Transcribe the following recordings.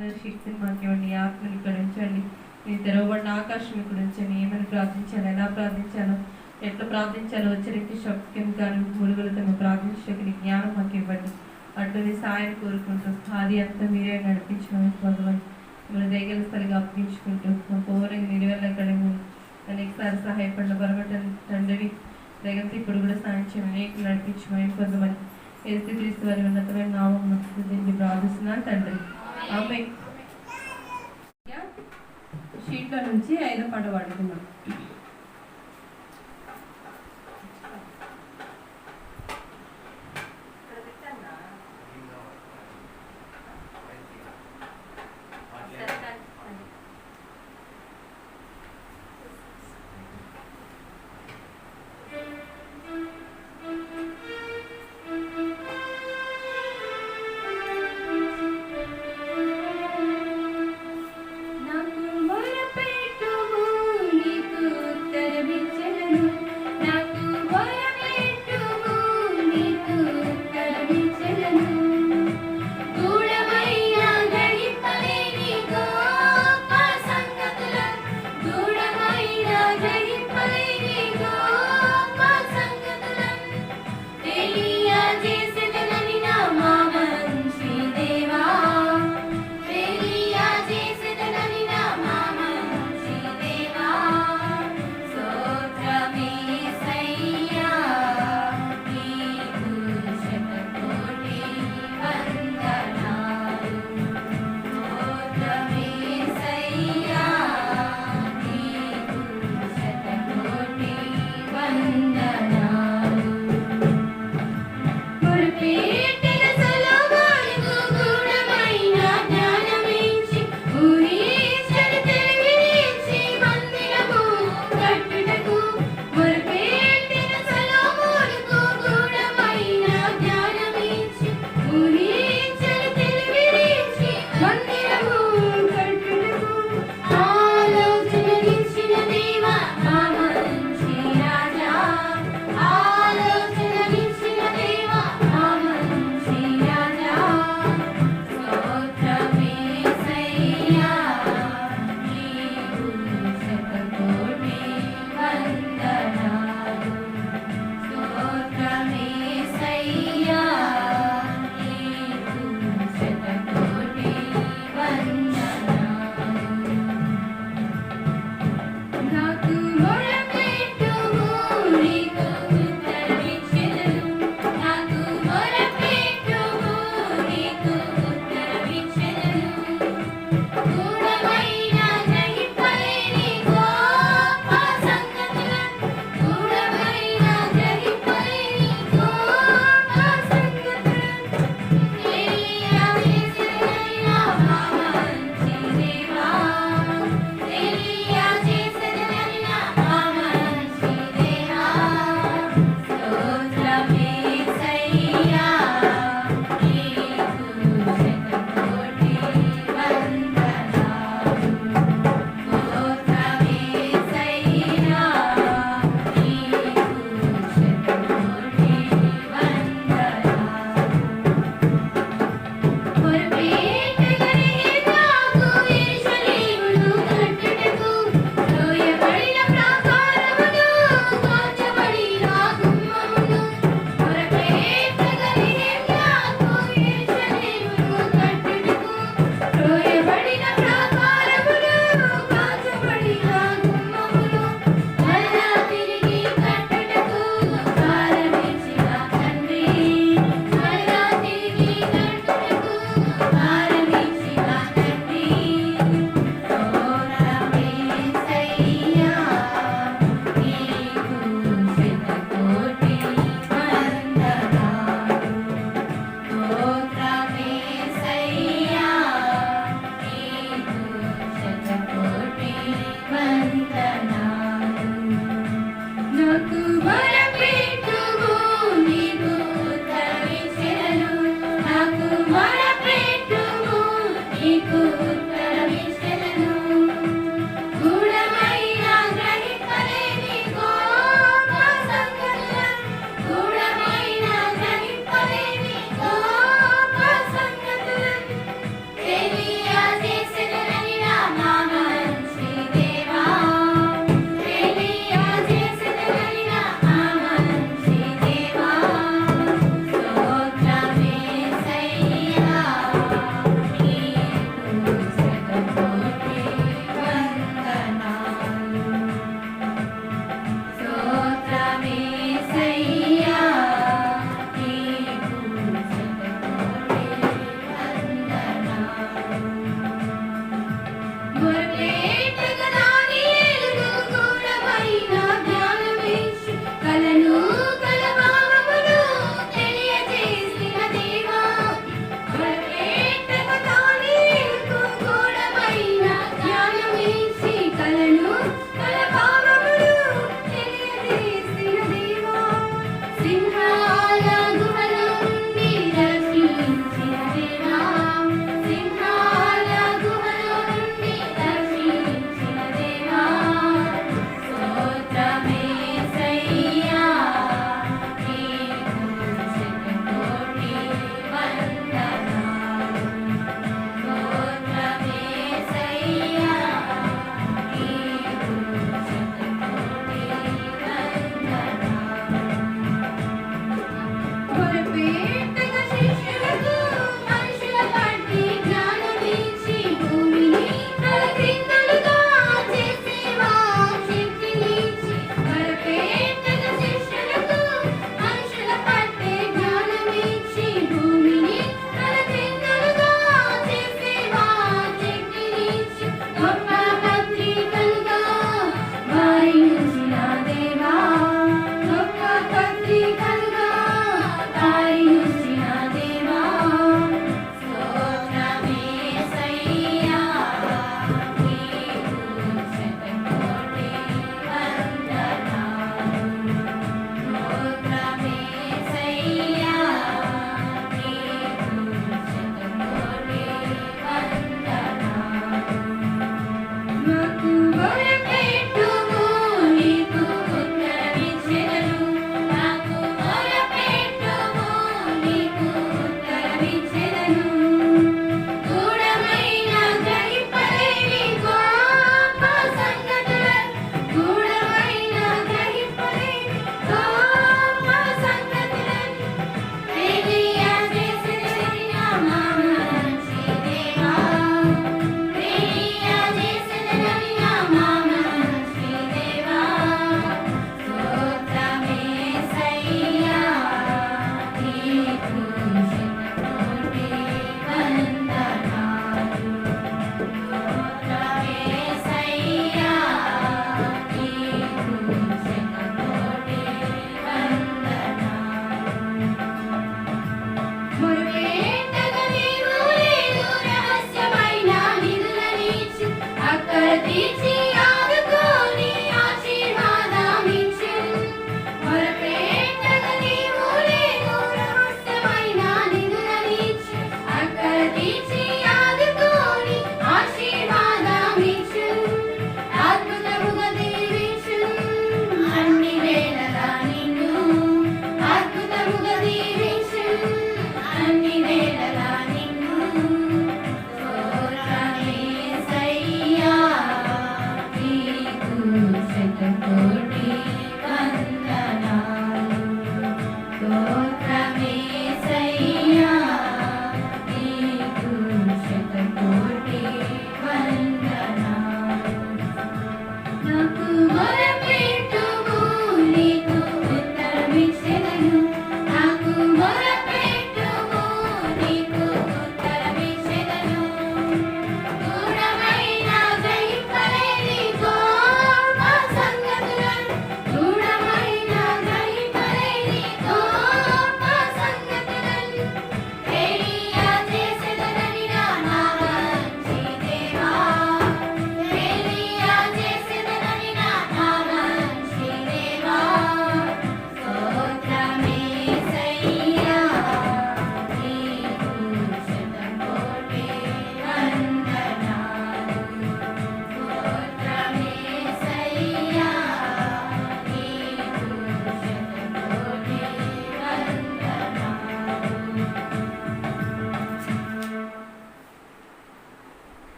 వాగ్దాన శక్తిని మాకు ఇవ్వండి, ఆత్మని ఇక్కడ ఉంచండి. మీరు తెరవబడిన ఆకాశం ఇక్కడ ఉంచండి. ఏమని ప్రార్థించాలో, ఎలా ప్రార్థించాలో, ఎట్లా ప్రార్థించాలో ఉచ్చరించి శక్తిని కానీ మూలుగులతో మేము ప్రార్థించడానికి జ్ఞానం మాకు ఇవ్వండి. అటువంటి సాయం కోరుకుంటూ ఆది అంతా మీరే నడిపించమని భగవాన్ మిమ్మల్ని దయగల స్థలిగా అప్పగించుకుంటూ మా పౌరంగా నిలువెళ్ళకడము అనేకసారి సహాయపడిన బలమట తండ్రి దయగంతో ఇప్పుడు కూడా సాయం చేయమని అనేక నడిపించమని కొంతమంది యేసుక్రీస్తు వారి ఉన్నతమైన నామం దీన్ని ప్రార్థిస్తున్నాను తండ్రి. ఆమె షీట్లో నుంచి 5వ పాట పాడుతున్నాం.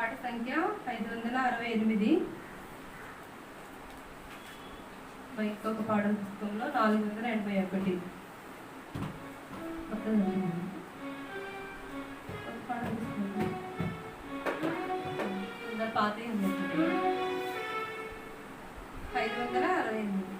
పాట సంఖ్య 568. ఇంకొక పాటల పుస్తకంలో 481. మొత్తం పాటల పుస్తకంలో పాత 568.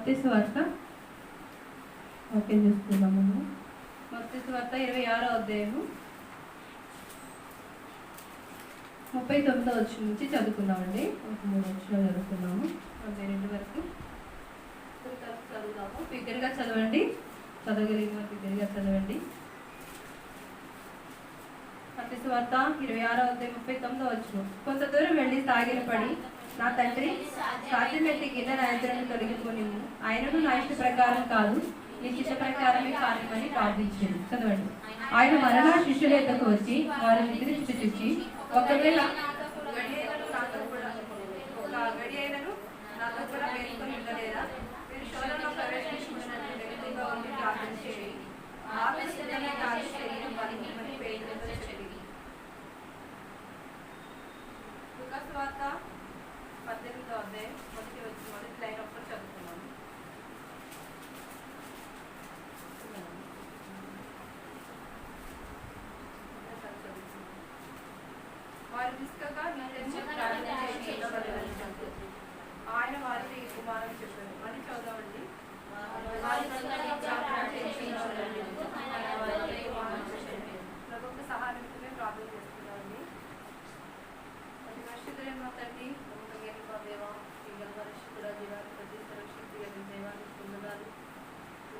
మత్తయి సువార్త ఓపెన్ చేసుకుందాము. మత్తయి సువార్త 26వ అధ్యాయము 39వ వచనం నుంచి చదువుకుందామండి. ఒక 3 వచనాలు చదువుకుందాము, 42 వరకు చదువుదాము. బిగ్గరగా చదవండి, చదవగలిగిన వారు బిగ్గరగా చదవండి. మత్తయి సువార్త 26వ అధ్యాయం 39వ వచనం. కొంత దూరం వెళ్ళి సాగిలపడి, నా తండ్రి, సాధ్యమైతే గిన్నె నా ఎదురును తొలగిపోని, ఆయనను నా ఇష్ట ప్రకారం కాదు, నీ చిత్త ప్రకారమే కానిమని ప్రార్థించాడు. చదవండి. ఆయన మరలా శిష్యుల యొద్దకు వచ్చి వారిని నిద్రించి చూచి, ఒకవేళ గడి అయినను నాతో కూడా వేసుకొని ఉండలేదా, మీరు శోధనలో ప్రవేశించుకున్నట్టు నెగటివ్గా ఉండి ప్రార్థన చేయండి, ఆత్మసిద్ధమే కాదు శరీరం బలహీనమని పేదలతో చెప్పి. లూకాసు వార్త 18వ అధ్యాయం మొదటి లైన్ ఒక్కటి చదువుతున్నాను. వారు విసుకక ఆయన వారికి కుమారుని చెప్పారు అని చదవండి. ప్రభుత్వ సహాయమే ప్రార్థన చేస్తున్నామండి. ప్రతి పరిశుద్ధులైన మా తండ్రి, దేవా, పరిశుద్ధుల జీవాధిపతి, సురక్షిత దేవాన్ని పొందడాలు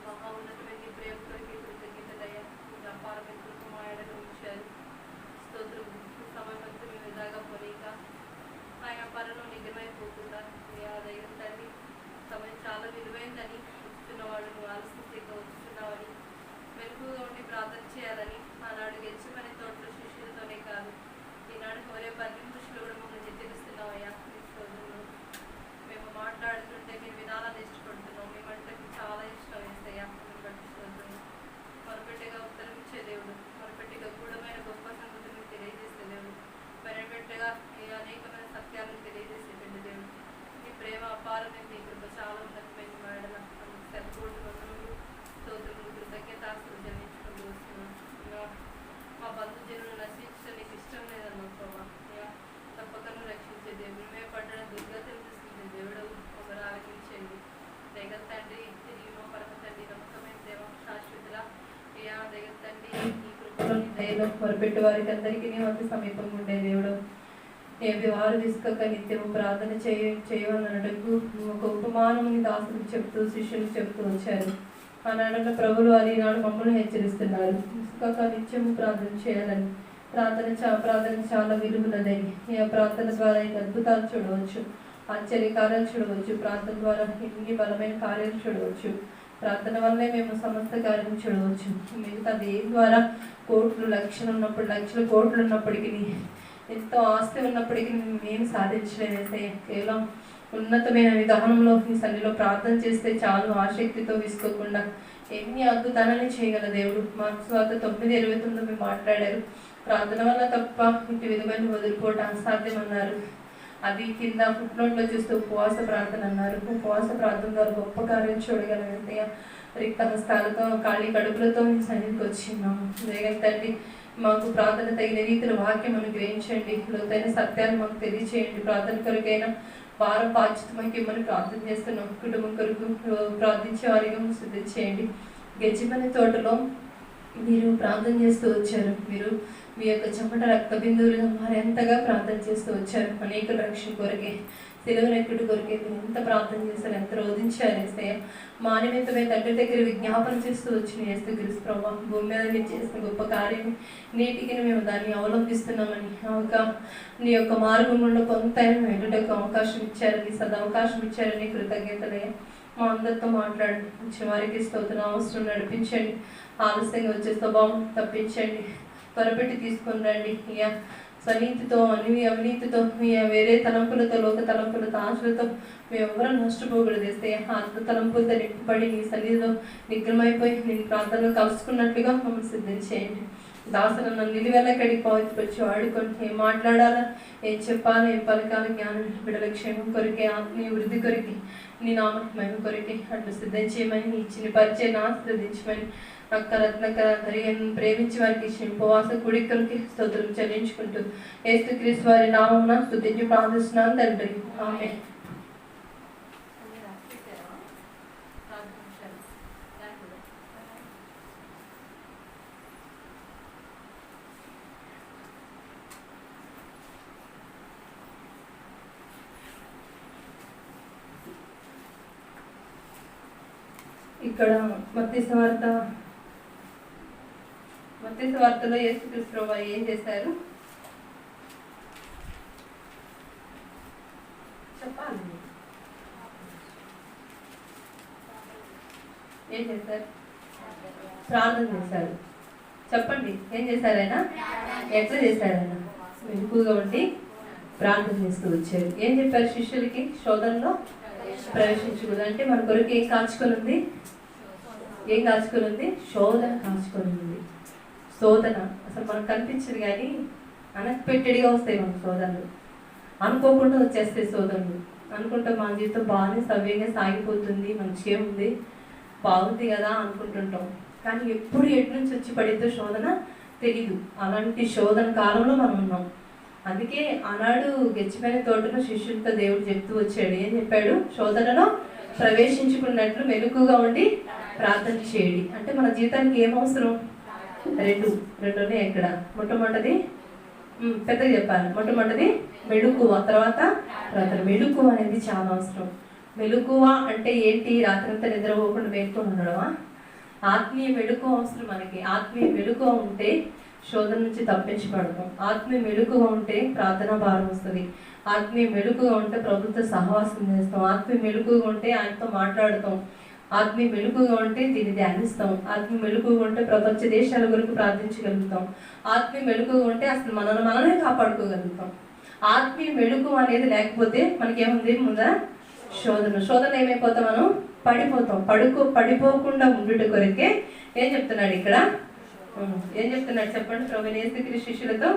మహా ఉన్నతమైన ప్రేమ కొరికి కృతజ్ఞతలయ్యా, అపారమైన కృప మా ఎడలో ఉంచారు. స్తోత్రం. సమయమంతా మేము ఇలాగా పోనీక ఆయన పనులు నిజమైపోతుందా దైవం తండ్రి, సమయం చాలా విలువైందని వచ్చుతున్నవాడు నువ్వు ఆలస్యంగా వచ్చుతున్నావని వెలుగుగా ఉండి ప్రార్థన చేయాలని ఆనాడు గెలిచిమని తోటలో శిష్యులతోనే కాదు, ఈనాడు కోరే 10 పురుషులు కూడా మమ్మల్ని హెచ్చరిస్తున్నావయ్యా. మేము మాట్లాడుతుంటే మేము వినాలని ఇష్టపడుతున్నాం, మేమంటే చాలా ఇష్టం వేస్తాయా. మేము బట్టి చూస్తున్నాం. మొరపెట్టిగా ఉత్తరం ఇచ్చే దేవుడు, మొరపెట్టిగా గూఢమైన గొప్ప సంగతులను తెలియజేసే దేవుడు, మరపెట్టగా అనేకమైన సత్యాలను తెలియజేసేటువంటి దేవుడు. మీ ప్రేమ అపారమైన, మీ కృప చాలా ఉన్నతమైన మేడల సరిపోటు వందనములు, స్తోత్రములు, కృతజ్ఞతాస్తులు జన్మించుకుంటూ వస్తున్నాం. మా బంధుజనులు నశించడం నీకు ఇష్టం లేదన్న ప్రభావ, తప్పకను రక్షించే దేవుడు, మేము పడ్డ దుర్గతిని చూసించే దేవుడు ఒకరు ఆలకించండి. దైవ తండ్రి, తిరిగినో పరమ తండ్రి, నమ్మకమైన దేవ, శాశ్వతుల దైవ తండ్రి, ఈ కృపలోని దయలో మొరపెట్టు వారికి అందరికీ నీ వద్ద సమీపంగా ఉండే దేవుడు, ఏవి వారు విసుకక నిత్యము ప్రార్థన చేయవలనటకు ఒక ఉపమానముని దాసులకు చెప్తూ శిష్యులకు చెప్తూ వచ్చారు. ఆనాడు ప్రభులు వారు ఈనాడు మమ్మల్ని హెచ్చరిస్తున్నారు, విసుకక నిత్యము ప్రార్థన చేయాలని. ప్రార్థన చాలా విలువలదని, ఈ ప్రార్థన ద్వారా ఇన్ని అద్భుతాలు చూడవచ్చు, ఆశ్చర్యకార్యాలు చూడవచ్చు, ప్రార్థన ద్వారా ఇన్ని బలమైన కార్యాలు చూడవచ్చు. ప్రార్థన వల్లే మేము సమస్త కార్యం చూడవచ్చు. మిగతా దేని ద్వారా కోట్లు లక్షలు ఉన్నప్పుడు, లక్షల కోట్లు ఉన్నప్పటికీ, ఎంతో ఆస్తి ఉన్నప్పటికీ మేము సాధించలేదే. కేవలం ఉన్నతమైన విధానంలో ఈ సన్నిలో ప్రార్థన చేస్తే చాలు, ఆసక్తితో విసుకోకుండా ఎన్ని అద్భుతాలని చేయగల దేవుడు. మార్క్స్ వార్త 9:29 మాట్లాడారు, ప్రార్థన వల్ల తప్ప ఇంటి విధమైన వదిలిపోవటం అసాధ్యం అన్నారు. అది కింద ఫుట్నోట్లో చూస్తే ఉపవాస ప్రార్థన అన్నారు. ఉపవాస ప్రార్థన ద్వారా గొప్ప కార్యం చూడగలంటే రిక్త హస్తాలతో ఖాళీ కడుపులతో మేము సన్నిధికి వచ్చిన్నాము. లేదంటే మాకు ప్రార్థన తగిన రీతిలో వాక్యం అనుగ్రహించండి, లోతైన సత్యాన్ని మాకు తెలియచేయండి. ప్రార్థన కొరకైనా వారం బాధ్యతమకి ఇమ్మని ప్రార్థన చేస్తున్నాం. కుటుంబం కొరకు ప్రార్థించే వారిగా సిద్ధం చేయండి. గెచ్చిమని తోటలో మీరు ప్రార్థన చేస్తూ వచ్చారు. మీరు మీ యొక్క చెమట రక్త బిందువులుగా వారు ఎంతగా ప్రార్థన చేస్తూ వచ్చారు. అనేక రక్షణ కొరకే, సెలవునెక్కడి కొరకే మీరు ఎంత ప్రార్థన చేశారు, ఎంత రోధించారు. ఏసయ్య మా నిమిత్తమే తండ్రి దగ్గర విజ్ఞాపన చేస్తూ వచ్చిన యేసుక్రీస్తు ప్రభువా, భూమి మీద మీరు చేసిన గొప్ప కార్యం నేటికి మేము దాన్ని అవలంబిస్తున్నామని, నీ యొక్క మార్గంలో కొంత వెళ్ళటకు అవకాశం ఇచ్చారని, సదవకాశం ఇచ్చారని కృతజ్ఞతలయ్య. మా అందరితో మాట్లాడండి, వచ్చిన వారికి స్తోత్రం, అవసరం నడిపించండి, ఆలస్యంగా వచ్చే స్వభావం తప్పించండి, త్వరపెట్టి తీసుకొని రండి. ఇక స్వనీతితో అవినీతితో వేరే తలంపులతో, లోక తలంపులతో, ఆశలతో మేము ఎవరూ నష్టపోకూడదు. వేస్తే ఆత్మ తలంపులతో నింపబడి నీ సన్నిధిలో నిగ్రహమైపోయి నేను ప్రార్థనలో కలుసుకున్నట్లుగా మమ్మల్ని సిద్ధం చేయండి. దాసన నన్ను నిలువెల్లకడికి పవిత్రపరిచి వాడుకొని ఏం మాట్లాడాలా, ఏం చెప్పాలా, ఏం పలకాల జ్ఞానం బిడ్డల క్షేమం కొరికే, ఆత్మీయ వృద్ధి కొరికి, నీ నామకమైన కొరికే అట్లు సిద్ధం చేయమని, నీ ఇచ్చిన పరిచయం ఆశ్రదించమని, అక్క రత్నకర ధరిగను ప్రేమించి వారికి ఇచ్చిన ఉపవాస కుడికలకి స్తోత్రం చెల్లించుకుంటూ యేసుక్రీస్తు వారి నామమున స్తుతించి ప్రార్థిస్తున్నాను తండ్రి, ఆమేన్. ఇక్కడ మత్తయి సువార్తలో యేసుక్రీస్తు ప్రభువు ఏం చేశారు చెప్పాలి. ఏం చేశారు? ప్రార్థన చేశారు. చెప్పండి, ఏం చేశారు ఆయన? ఎట్లా చేశారు ఆయన? ఎక్కువగా ఉండి ప్రార్థన చేస్తూ వచ్చారు. ఏం చెప్పారు శిష్యులకి? శోధనలో ప్రవేశించకూడదు. అంటే మన కొరకు ఏం కాచుకొని ఉంది? శోధన కాచుకొని ఉంది. శోధన అసలు మనకు కనిపించదు, కానీ అన్ఎక్స్పెక్టెడ్గా వస్తాయి మన శోధనలు. అనుకోకుండా వచ్చేస్తాయి శోధనలు. అనుకుంటాం మన జీవితం బాగానే సవ్యంగా సాగిపోతుంది, మంచిగా ఉంది, బాగుంది కదా అనుకుంటుంటాం. కానీ ఎప్పుడు ఎటు నుంచి వచ్చి పడిద్దో శోధన తెలీదు. అలాంటి శోధన కాలంలో మనం ఉన్నాం. అందుకే ఆనాడు గెచ్చిపోయిన తోటలో శిష్యులతో దేవుడు చెప్తూ వచ్చాడు. ఏం చెప్పాడు? శోధనలో ప్రవేశించుకున్నట్లు మెలకుగా ఉండి ప్రార్థన చేయండి. అంటే మన జీవితానికి ఏం అవసరం? రెండునే ఎక్కడ? మొట్టమొదటిది పెద్దగా చెప్పాలి. మొట్టమొదటిది మెలకువ, తర్వాత మెలకువ అనేది చాలా అవసరం. మెలకువ అంటే ఏంటి? రాత్రంతా నిద్రపోకుండా మేల్కొని ఉండడమా? ఆత్మీయ మెలకువ అవసరం మనకి. ఆత్మీయ మెలకువ ఉంటే శోధన నుంచి తప్పించబడతాం. ఆత్మీయ మెలకువ ఉంటే ప్రార్థనా భారం వస్తుంది. ఆత్మీయ మెలకువ ఉంటే ప్రభుత్వ సహవాసం చేస్తాం. ఆత్మీయ మెలకువ ఉంటే ఆయనతో మాట్లాడతాం. ఆత్మీయ మెలకుగా ఉంటే దీన్ని ధ్యానిస్తాం. ఆత్మీయ మెలకుగా ఉంటే ప్రపంచ దేశాల గురించి ప్రార్థించగలుగుతాం. ఆత్మీయ మెలకుగా ఉంటే అసలు మనమే కాపాడుకోగలుగుతాం. ఆత్మీయ మెలుకు అనేది లేకపోతే మనకేముంది? ముందర శోధన ఏమైపోతాం? మనం పడిపోకుండా ఉండుట కొరకే ఏం చెప్తున్నాడు ఇక్కడ? ఏం చెప్తున్నాడు చెప్పండి? ప్రభువైన యేసుక్రీస్తు శిష్యులతో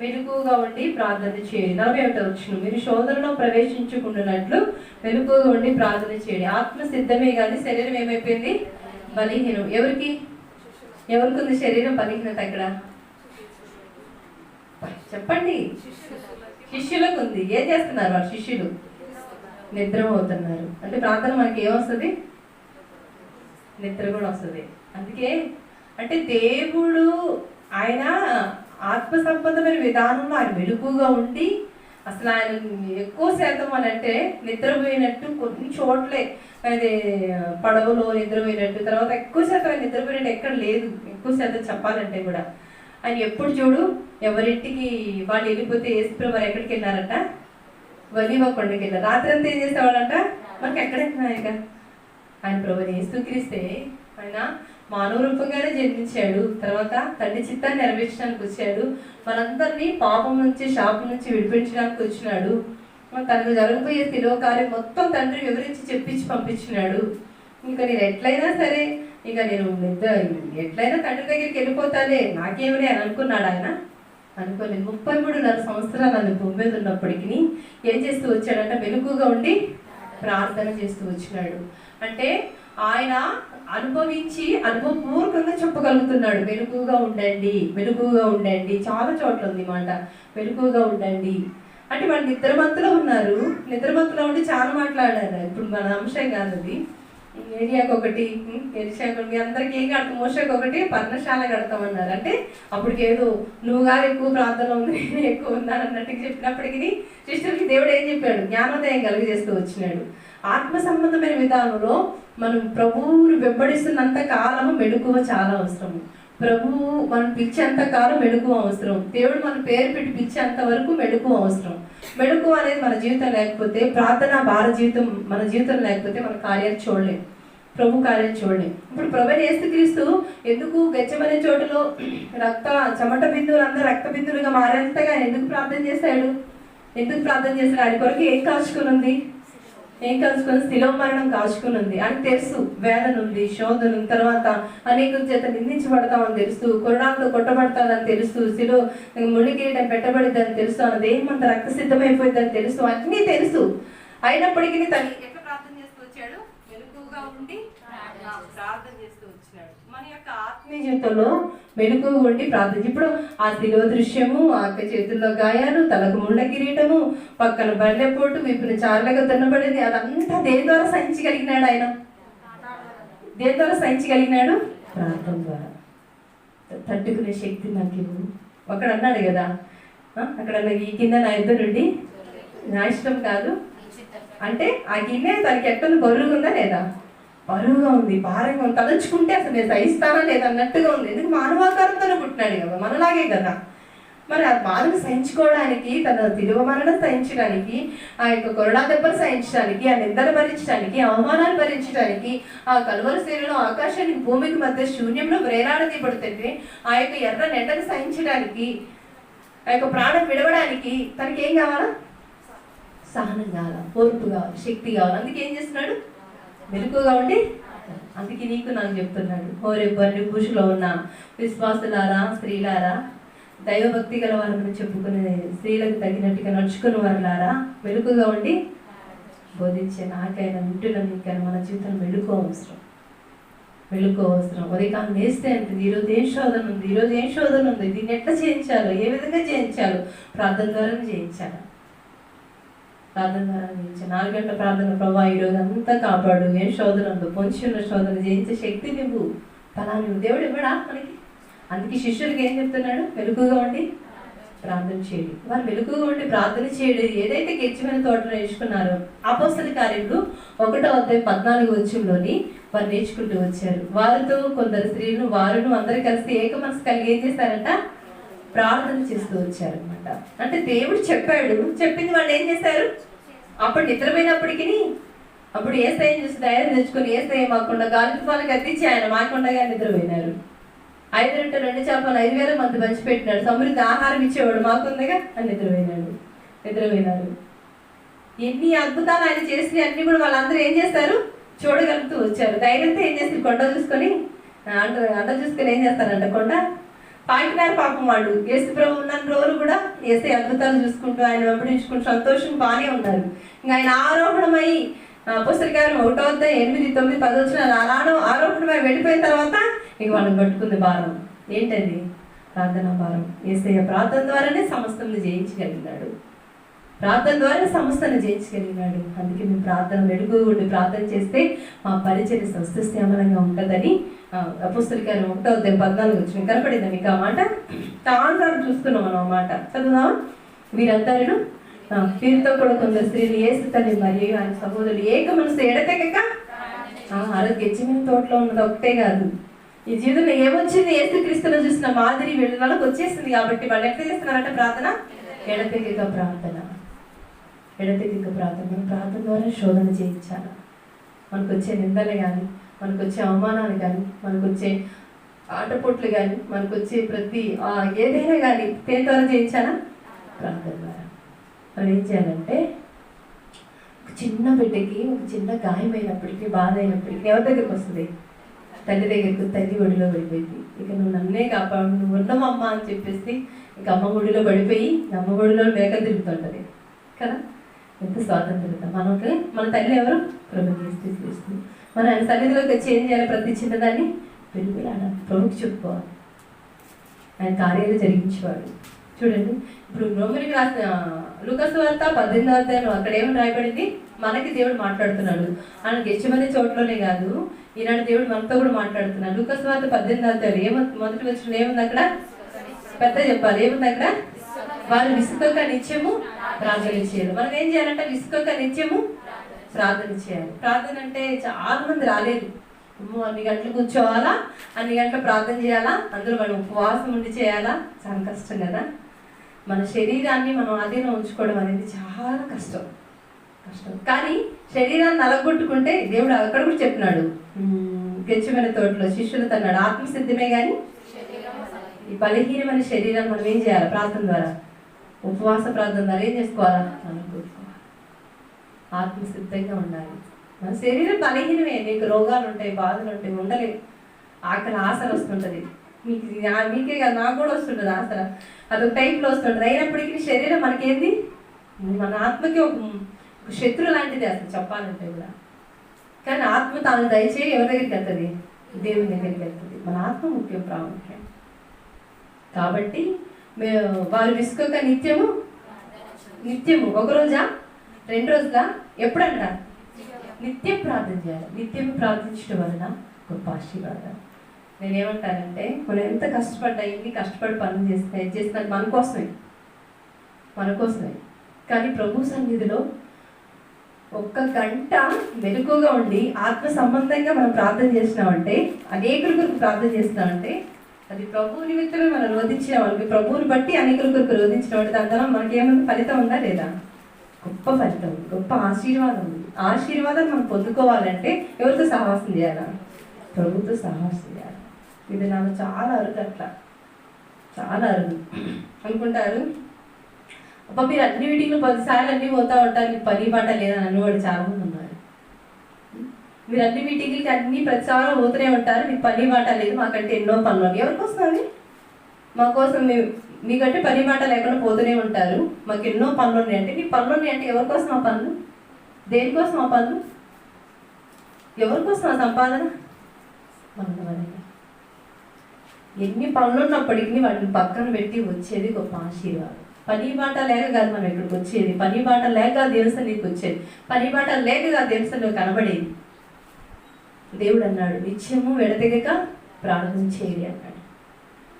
మెలకువగా ఉండి ప్రార్థన చేయండి. 41వ వచనం, మీరు శోధనలో ప్రవేశించుకున్నట్లు మెలకువగా ఉండి ప్రార్థన చేయండి. ఆత్మ సిద్ధమే కానీ శరీరం ఏమైపోయింది? బలహీనం. ఎవరికి ఉంది శరీరం బలహీనత? అక్కడ చెప్పండి. శిష్యులకు ఉంది. ఏం చేస్తున్నారు వారు? శిష్యులు నిద్రపోతున్నారు. అంటే ప్రార్థన మనకి ఏమొస్తుంది? నిద్ర కూడా వస్తుంది. అందుకే అంటే దేవుడు ఆయన ఆత్మ సంబంధమైన విధానంలో ఆయన మెలకుగా ఉండి అసలు ఆయన ఎక్కువ శాతం అని అంటే నిద్రపోయినట్టు కొన్ని చోట్లే, అది పడవలో నిద్రపోయినట్టు, తర్వాత ఎక్కువ శాతం ఆయన నిద్రపోయినట్టు ఎక్కడ లేదు. ఎక్కువ శాతం చెప్పాలంటే కూడా ఆయన ఎప్పుడు చూడు ఎవరింటికి వాళ్ళు వెళ్ళిపోతే యేసుప్రభు వారు ఎక్కడికి వెళ్ళారట? ఒలీవ కొండకి వెళ్ళారు. రాత్రి అంతా ఏం చేసేవాళ్ళంట? మనకి ఎక్కడెక్కినాయిక ఆయన ప్రభువుని యేసుక్రీస్తే ఆయన మానవ రూపంగానే జన్మించాడు. తర్వాత తండ్రి చిత్తాన్ని నెరవేర్చడానికి వచ్చాడు. మనందరినీ పాపం నుంచి, శాపం నుంచి విడిపించడానికి వచ్చినాడు. తనకు జరగబోయే శిలువ కార్యం మొత్తం తండ్రి వివరించి చెప్పించి పంపించినాడు. ఇంకా నేను ఎట్లయినా సరే, ఇక నేను ఎట్లయినా తండ్రి దగ్గరికి వెళ్ళిపోతానే, నాకేమిలే అని అనుకున్నాడు ఆయన. అనుకోలేదు. 33.5 సంవత్సరాలు ఆయన భూమి మీద ఉన్నప్పటికీ ఏం చేస్తూ వచ్చాడంటే మెలకుగా ఉండి ప్రార్థన చేస్తూ వచ్చినాడు. అంటే ఆయన అనుభవపూర్వకంగా చెప్పగలుగుతున్నాడు, మెలకుగా ఉండండి. చాలా చోట్ల ఉంది మాట, మెలకుగా ఉండండి అంటే. వాళ్ళు నిద్రమత్తులో ఉన్నారు. నిద్రమత్తులో ఉండి చాలా మాట్లాడారు. ఇప్పుడు మన అంశం కాదు అది. ఏరియాకి ఒకటి, మీ అందరికి ఏం కడతాం? మోషకి ఒకటి పర్ణశాల కడతామన్నారు. అంటే అప్పటికేదో నువ్వుగా ఎక్కువ ప్రార్థన ఉంది, ఎక్కువ ఉన్నాను అన్నట్టుగా చెప్పినప్పటికీ శిష్యులకి దేవుడు ఏం చెప్పాడు? జ్ఞానోదయం కలిగజేస్తూ వచ్చినాడు. ఆత్మ సంబంధమైన విధానంలో మనం ప్రభువును వెంబడిస్తున్నంత కాలము మెలకువ చాలా అవసరము. ప్రభువు మనం పిలిచేంత కాలం మెలకువ అవసరం. దేవుడు మన పేరు పెట్టి పిలిచేంత వరకు మెలకువ అవసరం. మెలకువ అనేది మన జీవితం లేకపోతే, ప్రార్థన భార జీవితం మన జీవితం లేకపోతే మన కార్యాలు చూడలేం, ప్రభు కార్యాలు చూడలేం. ఇప్పుడు ప్రభువైన యేసుక్రీస్తు ఎందుకు గెచ్చమనే చోటులో చెమట బిందువులు అందరూ రక్త బిందువులుగా మారేంతగా ఎందుకు ప్రార్థన చేశాడు? ఆయన కొరకు ఏం కాచుకుని ఉంది? శిలువ మరణం కాచుకుని ఉంది అని తెలుసు. వేదన ఉంది, శోధన, తర్వాత అనేక చేత నిందించబడతామని తెలుసు, కొరడాలతో కొట్టబడతాదని తెలుసు, శిలువ ముళ్ళకిరీటం పెట్టబడిద్దని తెలుసు, అన్నది ఏమంత రక్త సిద్ధమైపోయిందని తెలుసు, అన్నీ తెలుసు. అయినప్పటికీ తను ఎట్లా ప్రార్థన చేస్తూ వచ్చాడు? మెలకుగా ఉండి ప్రార్థన చేస్తూ వచ్చినాడు. మన యొక్క ఆత్మీయ జీవితంలో మెలకుగా ఉండి ప్రార్థన. ఇప్పుడు ఆ శిలువ దృశ్యము, ఆ చేతుల్లో గాయాలు, తలకు ముళ్ళ కిరీటము, పక్కన బల్లెపోటు, వీపుని చార్లగా దున్నబడేది, అదంతా దేని ద్వారా సహించగలిగినాడు ఆయన? దేని ద్వారా సహించగలిగినాడు? ప్రార్థన ద్వారా. తట్టుకునే శక్తి నాకు ఇవ్వు. ఒకడు అన్నాడు కదా, అక్కడ ఈ కింద నా ఇద్దరుండి నా ఇష్టం కాదు అంటే, ఆ గిన్నె తనకి ఎట్టుంది? బరువుగా ఉందా లేదా? బరువుగా ఉంది, భారంగా ఉంది, తలుచుకుంటే అసలు నేను సహిస్తానా లేదన్నట్టుగా ఉంది. ఎందుకు మానవాకారంతోనే పుట్టినాడు కదా, మనలాగే కదా. మరి ఆ బాధను సహించుకోవడానికి, తన తిరువ మరణం సహించడానికి, ఆ యొక్క కొరడా దెబ్బలు సహించడానికి, ఆ నిందలు భరించడానికి, అవమానాలు భరించడానికి, ఆ కలువల శైలిలో ఆకాశానికి భూమికి మధ్య శూన్యంలో వేలాడదీయబడుతుంటే ఆ యొక్క ఎర్ర నెండను సహించడానికి, ఆ యొక్క ప్రాణం విడవడానికి తనకి ఏం కావాలా? సహనం కావాలా, ఓర్పు కావాలి, శక్తి కావాలి. అందుకే ఏం చేస్తున్నాడు? మెలకుగా ఉండి. అందుకే నీకు నాకు చెప్తున్నాడు, హోరేబు బుషులో ఉన్న విశ్వాసులారా, స్త్రీలారా, దైవభక్తి గల వారిని చెప్పుకునే స్త్రీలకు తగినట్టుగా నడుచుకుని వారులారా, మెలకుగా ఉండి బోధించే నాకైనా వింటున్న మీకైనా మన జీవితం మెలుకు అవసరం. ఉదయకాలం వేస్తే అంటుంది, ఈరోజు ఏం శోధన ఉంది, ఈరోజు ఏం శోధన ఉంది, దీన్ని ఎట్లా చేయించాలో, ఏ విధంగా చేయించాలో ప్రార్థన ద్వారా చేయించాలి. ప్రార్థన ద్వారా చేయించాలి. 4 గంటల ప్రార్థన, ప్రభా ఈరోజు అంతా కాపాడు, ఏం శోధన ఉందో పొంచి ఉన్న శోధన చేయించే శక్తి నువ్వు ఫలాన్ని దేవుడు ఇవ్వడా మనకి. అందుకే శిష్యులకి ఏం చెప్తున్నాడు? మెలకుగా ఉండి ప్రార్థన చేయండి. వారు మెలకుగా ఉండి ప్రార్థన చేయడం ఏదైతే గెచ్చిమైన తోటలో నేర్చుకున్నారో అపోస్తల కార్యములు 1:14 వారు నేర్చుకుంటూ వచ్చారు. వారితో కొందరు స్త్రీలను వారును అందరూ కలిసి ఏక మనసు కలిగి ఏం చేశారంట? ప్రార్థన చేస్తూ వచ్చారనమాట. అంటే దేవుడు చెప్పాడు, చెప్పింది వాళ్ళు ఏం చేశారు? అప్పుడు నిద్రపోయినప్పటికీ అప్పుడు ఏసయ్యని చూసి ధైర్యం తెచ్చుకొని ఏసయ్య మాకుండా గాలి తుఫాను గద్దించి ఆయన మాకుండగా నిద్రపోయినారు. 5 రొట్టెలు 2 చేపలు 5,000 మంది పంచిపెట్టినాడు, సమృద్ధి ఆహారం ఇచ్చేవాడు మాకుందగా అని నిద్రపోయినారు. ఎన్ని అద్భుతాలు ఆయన చేసి అన్ని కూడా వాళ్ళందరూ ఏం చేస్తారు? చూడగలుగుతూ వచ్చారు. ధైర్యంతో ఏం చేసి కొండ చూసుకొని అంట చూసుకొని ఏం చేస్తారంట? కొండ పాకినారు పాపం వాళ్ళు. యేసు ప్రభు ఉన్న రోజులు కూడా ఏసే అద్భుతాలు చూసుకుంటూ ఆయన వెంబడించుకుంటూ సంతోషం బాగానే ఉన్నారు. ఇంకా ఆయన ఆరోహణమై అపోస్తల కార్యం 1:8, 9, 10 ఆరోహణమై వెళ్ళిపోయిన తర్వాత ఇక వాళ్ళని పట్టుకుంది భారం. ఏంటది? ప్రార్థన భారం. యేసయ్య ప్రార్థన ద్వారానే సమస్తాన్ని జయించగలిగినాడు. అందుకే మేము ప్రార్థన మెడుగు ఉండి ప్రార్థన చేస్తే మా పరిచర్య సస్యశ్యామలంగా ఉంటుందని అపోస్తల కార్యం 1:14 కనపడిందా మీకు ఆ మాట? చాలా చూస్తున్నాం మనం ఆ మాట. చదువుదామా? వీరందరూ వీరితో కూడా కొందరు స్త్రీలు యేసు తల్లి మరియు ఆయన సహోదరులు ఏక మనసు ఎడతెగక గెచ్చిమైన తోటలో ఉన్నది ఒకటే కాదు, ఈ జీవితంలో ఏమొచ్చింది? యేసు క్రీస్తులో చూసిన మాదిరి వీళ్ళకి వచ్చేసింది. కాబట్టి వాళ్ళు ఎట్లా చేస్తున్నారంటే ప్రార్థన ఎడతెగక ప్రార్థన. మనం ప్రార్థన ద్వారా శోధన చేయించాలి. మనకు వచ్చే నిందలు కానీ, మనకు వచ్చే అవమానాలు కానీ, మనకు వచ్చే ఆటపోట్లు కానీ, మనకు వచ్చే ప్రతి ఏదైనా కానీ దేని ద్వారా చేయించాలా? ప్రార్థన ద్వారా. మనం ఏం చేయాలంటే, ఒక చిన్న బిడ్డకి ఒక చిన్న గాయమైనప్పటికీ, బాధ అయినప్పటికీ ఎవరి దగ్గరికి వస్తుంది? తల్లి దగ్గరికి. తల్లి ఒడిలో పడిపోయింది. ఇక నువ్వు నన్నే కాపాడు, నువ్వు ఉన్నామమ్మ అని చెప్పేసి ఇక అమ్మ ఒడిలో పడిపోయి అమ్మ ఒడిలో మేకలు తిరుగుతుంటుంది కదా. ఎంత స్వాతంత్రత మనకి. మన తల్లి ఎవరు? క్రీస్తు. మన ఆయన సన్నిధిలోకి వచ్చి ఏం చేయాలి? ప్రతి చిన్నదాన్ని వెలుగులాడాలి, ప్రభుకి చెప్పుకోవాలి, ఆయన కార్యాలు జరిగించేవాడు. చూడండి, ఇప్పుడు రోమిలికి రాసిన లూకాసు వార్త 18వ అక్కడ ఏమని రాయబడింది? మనకి దేవుడు మాట్లాడుతున్నాడు. ఆయన గెచ్చమనే చోట్లోనే కాదు, ఈనాడు దేవుడు మనతో కూడా మాట్లాడుతున్నాడు. లూకాసు వార్త 18వ మొదటి వచ్చిన ఏముంది అక్కడ? పెద్ద చెప్పాలి. ఏముంది అక్కడ? వారు విసుకక నిత్యము ప్రార్థన చేయాలి. మనం ఏం చేయాలంటే విసుకక నిత్యము ప్రార్థన చేయాలి. ప్రార్థన అంటే చాలా మంది రాలేదు. అన్ని గంటలు కూర్చోవాలా, అన్ని గంటలు ప్రార్థన చేయాలా, అందులో మనం ఉపవాసం ఉండి చేయాలా, చాలా కష్టం కదా. మన శరీరాన్ని మనం అధీనం ఉంచుకోవడం అనేది చాలా కష్టం. కానీ శరీరాన్ని నలగొట్టుకుంటే దేవుడు అక్కడ కూడా చెప్పినాడు, గెచ్చమైన తోటలో శిష్యులతో అన్నాడు, ఆత్మసిద్ధమే కానీ ఈ బలహీనమైన శరీరాన్ని మనం ఏం చేయాలి? ప్రార్థన ద్వారా, ఉపవాస ప్రార్థన ద్వారా ఏం చేసుకోవాలా? మనం కూర్చోవాలి, ఆత్మసిద్ధంగా ఉండాలి. మన శరీరం బలహీనమే, నీకు రోగాలు ఉంటాయి, బాధలు ఉంటాయి, ఉండలేదు, ఆకలి ఆసర వస్తుంటుంది. మీకే కాదు, నాకు కూడా వస్తుంటుంది ఆసర, అదొక టైప్లో వస్తుంటుంది. అయినప్పటికీ శరీరం మనకేంది? మన ఆత్మకి ఒక శత్రు లాంటిది అసలు చెప్పాలంటే కూడా. కానీ ఆత్మ తాను దయచేసి ఎవరి దగ్గరికి వెళ్తుంది? దేవుని దగ్గరికి వెళ్తుంది. మన ఆత్మ ముఖ్యం, ప్రాముఖ్యం. కాబట్టి వారు విసుకోక నిత్యము 1 రోజా 2 రోజులా ఎప్పుడంట? నిత్యం ప్రార్థన చేయాలి. నిత్యం ప్రార్థించడం వలన గొప్ప ఆశీర్వాదం. నేనేమంటానంటే, మనం ఎంత కష్టపడ్డా, ఎన్ని కష్టపడి పనులు చేస్తున్నా మన కోసమే. కానీ ప్రభు సన్నిధిలో ఒక్క గంట మెలకుగా ఉండి ఆత్మ సంబంధంగా మనం ప్రార్థన చేసినామంటే, అనేకుల కొరకు ప్రార్థన చేసినామంటే, అది ప్రభువు నిమిత్తమే మనం రోధించిన వాళ్ళకి, ప్రభువుని బట్టి అనేకుల కొరకు రోధించినామంటే దాని ద్వారా మనకేమైనా ఫలితం ఉందా లేదా? గొప్ప ఫలితం, గొప్ప ఆశీర్వాదం ఉంది. ఆశీర్వాదం మనం పొందుకోవాలంటే ఎవరితో సహవాసం చేయాలా? ప్రభుతో సహవాసం చేయాలి. ఇది నాకు చాలా అరుదు, అట్లా చాలా అరుదు అనుకుంటారు. అబ్బా మీరు అన్ని మీటింగ్లు 10 సార్లు అన్నీ పోతా ఉంటారు, మీకు పని పాట లేదని అనేవాడు చాలామంది ఉన్నారు. మీరు అన్ని మీటింగ్లకి అన్ని ప్రతిసారం పోతూనే ఉంటారు, మీకు పని పాట లేదు, మాకంటే ఎన్నో పనులు. ఎవరికోసం అవి? మా కోసం మీకంటే పని పాట లేకుండా పోతూనే ఉంటారు, మాకు ఎన్నో పనులు ఉన్నాయి. అంటే నీ పనులు ఉన్నాయి అంటే ఎవరికోసం ఆ పనులు? దేనికోసం ఆ పనులు? ఎవరికోసం ఆ సంపాదన? మనకి ఎన్ని పనులు ఉన్నప్పటికీ వాటిని పక్కన పెట్టి వచ్చేది గొప్ప ఆశీర్వాదం. పని బాట లేక కాదు మనం ఇక్కడికి వచ్చేది, పని బాట లేక దేవస్థానికి వచ్చేది, పని బాట లేక దేవస్థానంలో కనబడేది. దేవుడు అన్నాడు నిత్యము వెడతెగక ప్రార్థన చేయాలి అన్నాడు.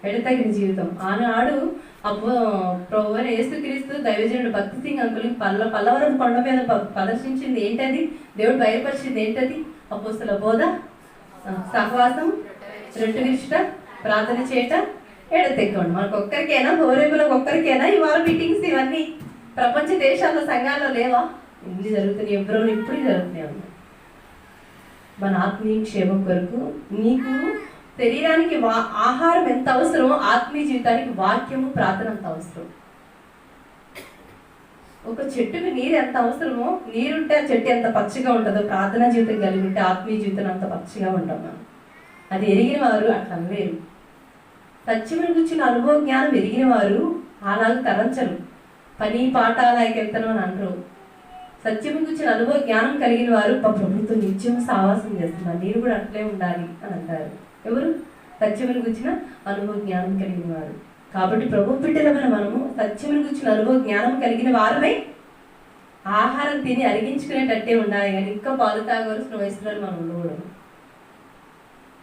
వెడతగిన జీవితం. ఆనాడు ప్రభు యేసుక్రీస్తు దైవజనుడు భక్తి సింగ్ అంకుల్ పల్లవరం కొండ మీద ప్రదర్శించింది ఏంటది? దేవుడు బయలుపరిచింది ఏంటది? అపోస్తల బోధ, సహవాసం, రొట్టె విరుచుట, ప్రార్థన చేయట, ఎడతెక్కండి. మనకు ఒక్కరికైనా, హోరేబులకు ఒక్కరికైనా ఈ వారం మీటింగ్స్ ఇవన్నీ ప్రపంచ దేశాల్లో సంఘాల్లో లేవా? ఇన్ని జరుగుతున్నాయి, ఎప్పుడో ఇప్పుడు జరుగుతున్నాయి ఉన్నాయి. మన ఆత్మీయ క్షేమం కొరకు నీకు శరీరానికి ఆహారం ఎంత అవసరమో ఆత్మీయ జీవితానికి వాక్యము, ప్రార్థన అంత అవసరం. ఒక చెట్టుకి నీరు ఎంత అవసరమో, నీరుంటే ఆ చెట్టు ఎంత పచ్చగా ఉంటుందో, ప్రార్థనా జీవితం కలిగి ఉంటే ఆత్మీయ జీవితం అంత పచ్చగా ఉంటాం మనం. అది ఎరిగిన వారు అట్లా అనలేరు. సత్యమును గుర్చిన అనుభవ జ్ఞానం ఎరిగిన వారు అలాగే తరంచరు, పని పాట అలాగే వెళ్తాను అని అనరు. సత్యము గుర్చిన అనుభవ జ్ఞానం కలిగిన వారు ప్రభుత్వం నిత్యం సావాసం చేస్తున్నారు, మీరు కూడా అట్లే ఉండాలి అని అంటారు. ఎవరు? సత్యమును గుర్చిన అనుభవ జ్ఞానం కలిగిన వారు. కాబట్టి ప్రభు బిడ్డలమైన మనము సత్యమును గుర్చిన అనుభవ జ్ఞానం కలిగిన వారమై ఆహారం తిని అరిగించుకునేటట్టే ఉండాలి. కానీ ఇంకా పాలు తాగవలసిన వయసులో మనం ఉండకూడదు.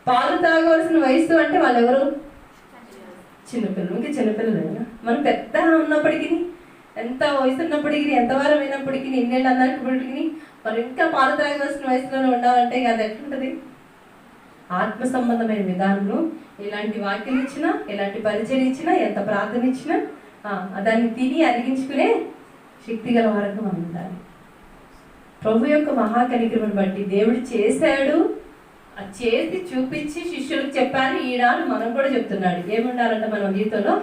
పాలు తాగవలసిన వయసు అంటే వాళ్ళు ఎవరు? చిన్నపిల్లలు. ఇంకా చిన్నపిల్లలు మనం పెద్ద ఉన్నప్పటికీ, ఎంత వయసు ఉన్నప్పటికీ, ఎంత వారం అయినప్పటికీ, ఎన్నేళ్ళు అన్నప్పటికీ మనం ఇంకా పాలు తాగవలసిన వయసులోనే ఉండాలంటే అది ఎట్లుంటుంది? ఆత్మ సంబంధమైన విధానంలో ఎలాంటి వాక్యం ఇచ్చినా, ఎలాంటి పరిచయం ఇచ్చినా, ఎంత ప్రార్థన ఇచ్చినా దాన్ని తిని అరిగించుకునే శక్తి గల వరకు మనం ఉండాలి. ప్రభు యొక్క మహాకనికరమను బట్టి దేవుడు చేశాడు, అది చేసి చూపించి శిష్యులకు చెప్పారు. ఈనాడు మనం కూడా చెప్తున్నాడు. ఏముండాలంటే మనం జీవితంలో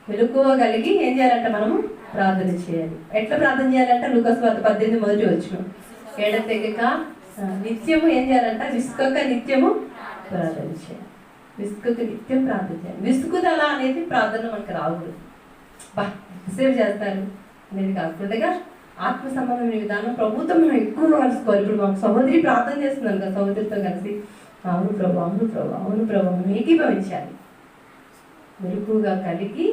మెలకువ కలిగి ఏం చేయాలంటే మనము ప్రార్థన చేయాలి. ఎట్లా ప్రార్థన చేయాలంటే లూకాసు వార్త 18 మొదటి వచనం, ఎడతెగక నిత్యము ఏం చేయాలంట? విసుకక నిత్యము ప్రార్థన చేయాలి. విసుకక నిత్యం ప్రార్థన చేయాలి. విసుకుదల అనేది ప్రార్థన మనకు రాకూడదు. సేవ చేస్తారు అనేది కాకుండా ఆత్మ సంబంధమైన విధానం ప్రభుత్వం మనం ఎక్కువగా కలుసుకోవాలి. ఇప్పుడు మాకు సహోదరి ప్రార్థన చేస్తున్నాను కదా, సహోదరితో కలిసి అవును ప్రభు, అవును ప్రభు, అవును ప్రభు ఏకీభవించాలి. మెలకుగా కలిగి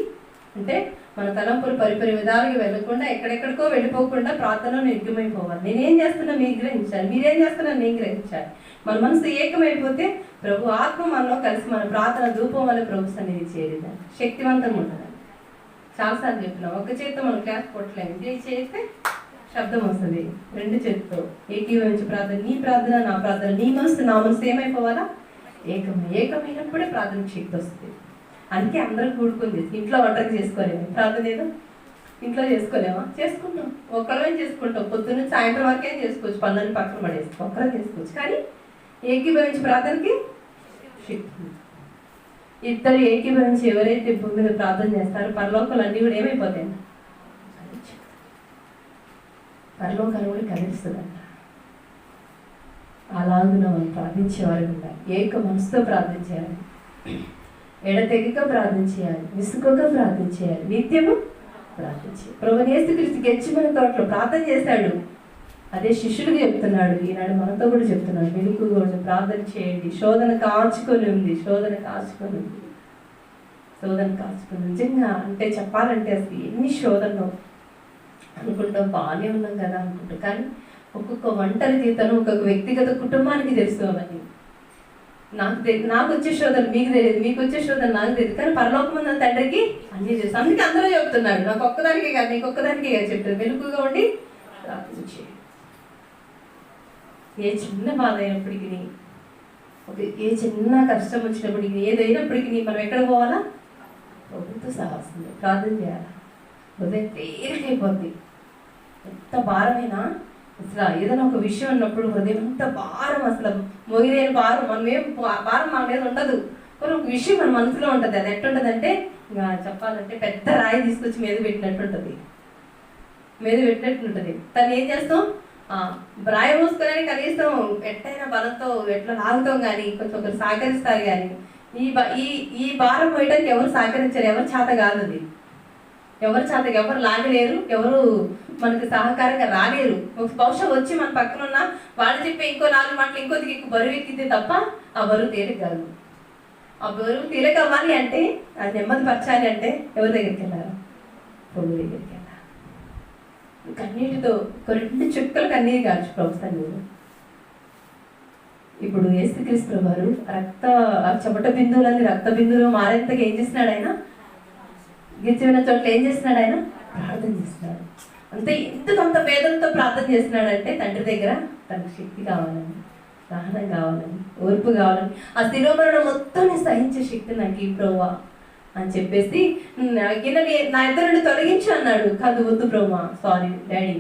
అంటే మన తలంపులు పరిపరి విధాలుగా వెళ్ళకుండా, ఎక్కడెక్కడికో వెళ్ళిపోకుండా ప్రార్థనలో ఏకమైపోవాలి. నేనేం చేస్తున్నా మీరు గ్రహించాలి, మీరేం చేస్తున్నా నేను గ్రహించాలి. మన మనసు ఏకమైపోతే ప్రభు ఆత్మ మనలో కలిసి మన ప్రార్థన ధూపం వల్ల ప్రభు సన్నిధి చేరిదాన్ని శక్తివంతంగా ఉంటుంది. చాలాసార్లు చెప్పినాం, ఒక చేతితో మనం క్లాస్ కొట్టలేము, ఇది చేస్తే శబ్దం వస్తుంది. 2 చేతితో ఏకీభవించి ప్రార్థన, నీ ప్రార్థన నా ప్రార్థన, నీ మనసు నా మనసు ఏమైపోవాలా? ఏకమైనప్పుడే ప్రార్థనకు శక్తి వస్తుంది. అందుకే అందరం కూడుకుంది. ఇంట్లో వంటకు చేసుకోలేము, ప్రార్థన ఏదో ఇంట్లో చేసుకోలేమా? చేసుకుంటాం, ఒక్కరమే చేసుకుంటాం. పొద్దున్న సాయంత్రం వరకే చేసుకోవచ్చు, పనులని పక్కన పడేసుకో, ఒక్కరే చేసుకోవచ్చు. కానీ ఏకీభవించి ప్రార్థనకి శక్తి. ఇద్దరు ఏకీభవించి ఎవరైతే భూమి మీద ప్రార్థన చేస్తారో పరలోకాలు అన్నీ కూడా ఏమైపోతాయి? పరలోకాలు కూడా కలుస్తుందంట. అలాగున మనం ప్రార్థించేవారు ఉండాలి. ఏక మనసుతో ప్రార్థన చేయాలి, ఎడతెగక ప్రార్థన చేయాలి, విసుకక ప్రార్థన చేయాలి, నిత్యము ప్రార్థన చేయాలి. ప్రభువు యేసుక్రీస్తు గెత్సేమనే తోటలో ప్రార్థన చేశాడు. అదే శిష్యులకు చెప్తున్నాడు, ఈనాడు మనతో కూడా చెప్తున్నాడు. మెలకువగా ఉండి ప్రార్థన చేయండి. శోధన కాచుకొని ఉంది. నిజంగా అంటే చెప్పాలంటే అసలు ఎన్ని శోధనలు అనుకుంటాం, బాగానే ఉన్నాం కదా అనుకుంటాం. కానీ ఒక్కొక్క ఒంటరి జీవితం ఒక్కొక్క వ్యక్తిగత కుటుంబానికి తెలుసు. అవన్నీ నాకు వచ్చే శోధన మీకు తెలియదు, మీకు వచ్చే శోధన నాకు తెలియదు. కానీ పరలోకమందున్న తండ్రికి అన్నీ తెలుసు. అందుకే అందరూ చెప్తున్నాడు, నాకు ఒక్కదానికే కాదు, నీకు ఒక్కదానికే కాదు చెప్తాడు. మెలకువగా ఉండి ప్రార్థన చేయండి. ఏ చిన్న బాధ అయినప్పటికీ, ఏ చిన్న కష్టం వచ్చినప్పటికీ, ఏదైనప్పటికీ మనం ఎక్కడ పోవాలా? ప్రభుత్వ సాహసం ప్రార్థన చేయాలి. హృదయం తేలికైపోద్ది. ఎంత భారమైనా అసలు ఏదైనా ఒక విషయం ఉన్నప్పుడు హృదయం ఎంత భారం, అసలు మోయలేని భారం, మనం ఏం భారం మన మీద ఉండదు. ఒక విషయం మన మనసులో ఉంటుంది. అది ఎట్టుంటుందంటే ఇంకా చెప్పాలంటే పెద్ద రాయి తీసుకొచ్చి మీద పెట్టినట్టు ఉంటుంది. తను ఏం చేస్తాం? రాయి మోసుకొని కనీసం ఎట్టైనా బలంతో ఎట్లా లాగుతాం, కానీ కొంచెం ఒకరు సహకరిస్తారు. కానీ ఈ భారం పోయడానికి ఎవరు సహకరించారు? ఎవరు చేత కాదు. అది ఎవరు లాగలేరు, ఎవరు మనకి సహకారంగా రాలేరు. బహుశా వచ్చి మన పక్కన ఉన్న వాళ్ళు చెప్పే ఇంకో 4 మాటలు ఇంకొద్దికి బరువు ఎక్కితే తప్ప ఆ బరువు తేలిక కాదు. ఆ బరువు తేలిక అవ్వాలి అంటే, అది నెమ్మది పరచాలి అంటే ఎవరి దగ్గరికి వెళ్ళారు? ప్రభు దగ్గరికి వెళ్ళాలి. కన్నీటితో ఒక 2 చుక్కలు కన్నీరు కాల్చు ప్రభుత్వం మీరు. ఇప్పుడు యేసుక్రీస్తు వారు చెమట బిందువులన్నీ రక్త బిందువులు మారేంతగా ఏం చేస్తున్నాడు ఆయన? గిచ్చిన చోట్ల ఏం చేస్తున్నాడు ఆయన? ప్రార్థన చేస్తున్నాడు. ఎందుకు అంత వేదనతో ప్రార్థన చేస్తున్నాడంటే తండ్రి దగ్గర తనకు శక్తి కావాలని, సహనం కావాలని, ఓర్పు కావాలని, ఆ శిరోమరణం మొత్తం సహించే శక్తి నాకు ఈ ప్రభువా అని చెప్పేసి నా ఇద్దరు తొలగించు అన్నాడు. కాదు, వద్దు బ్రహ్మ, సారీ డాడీ,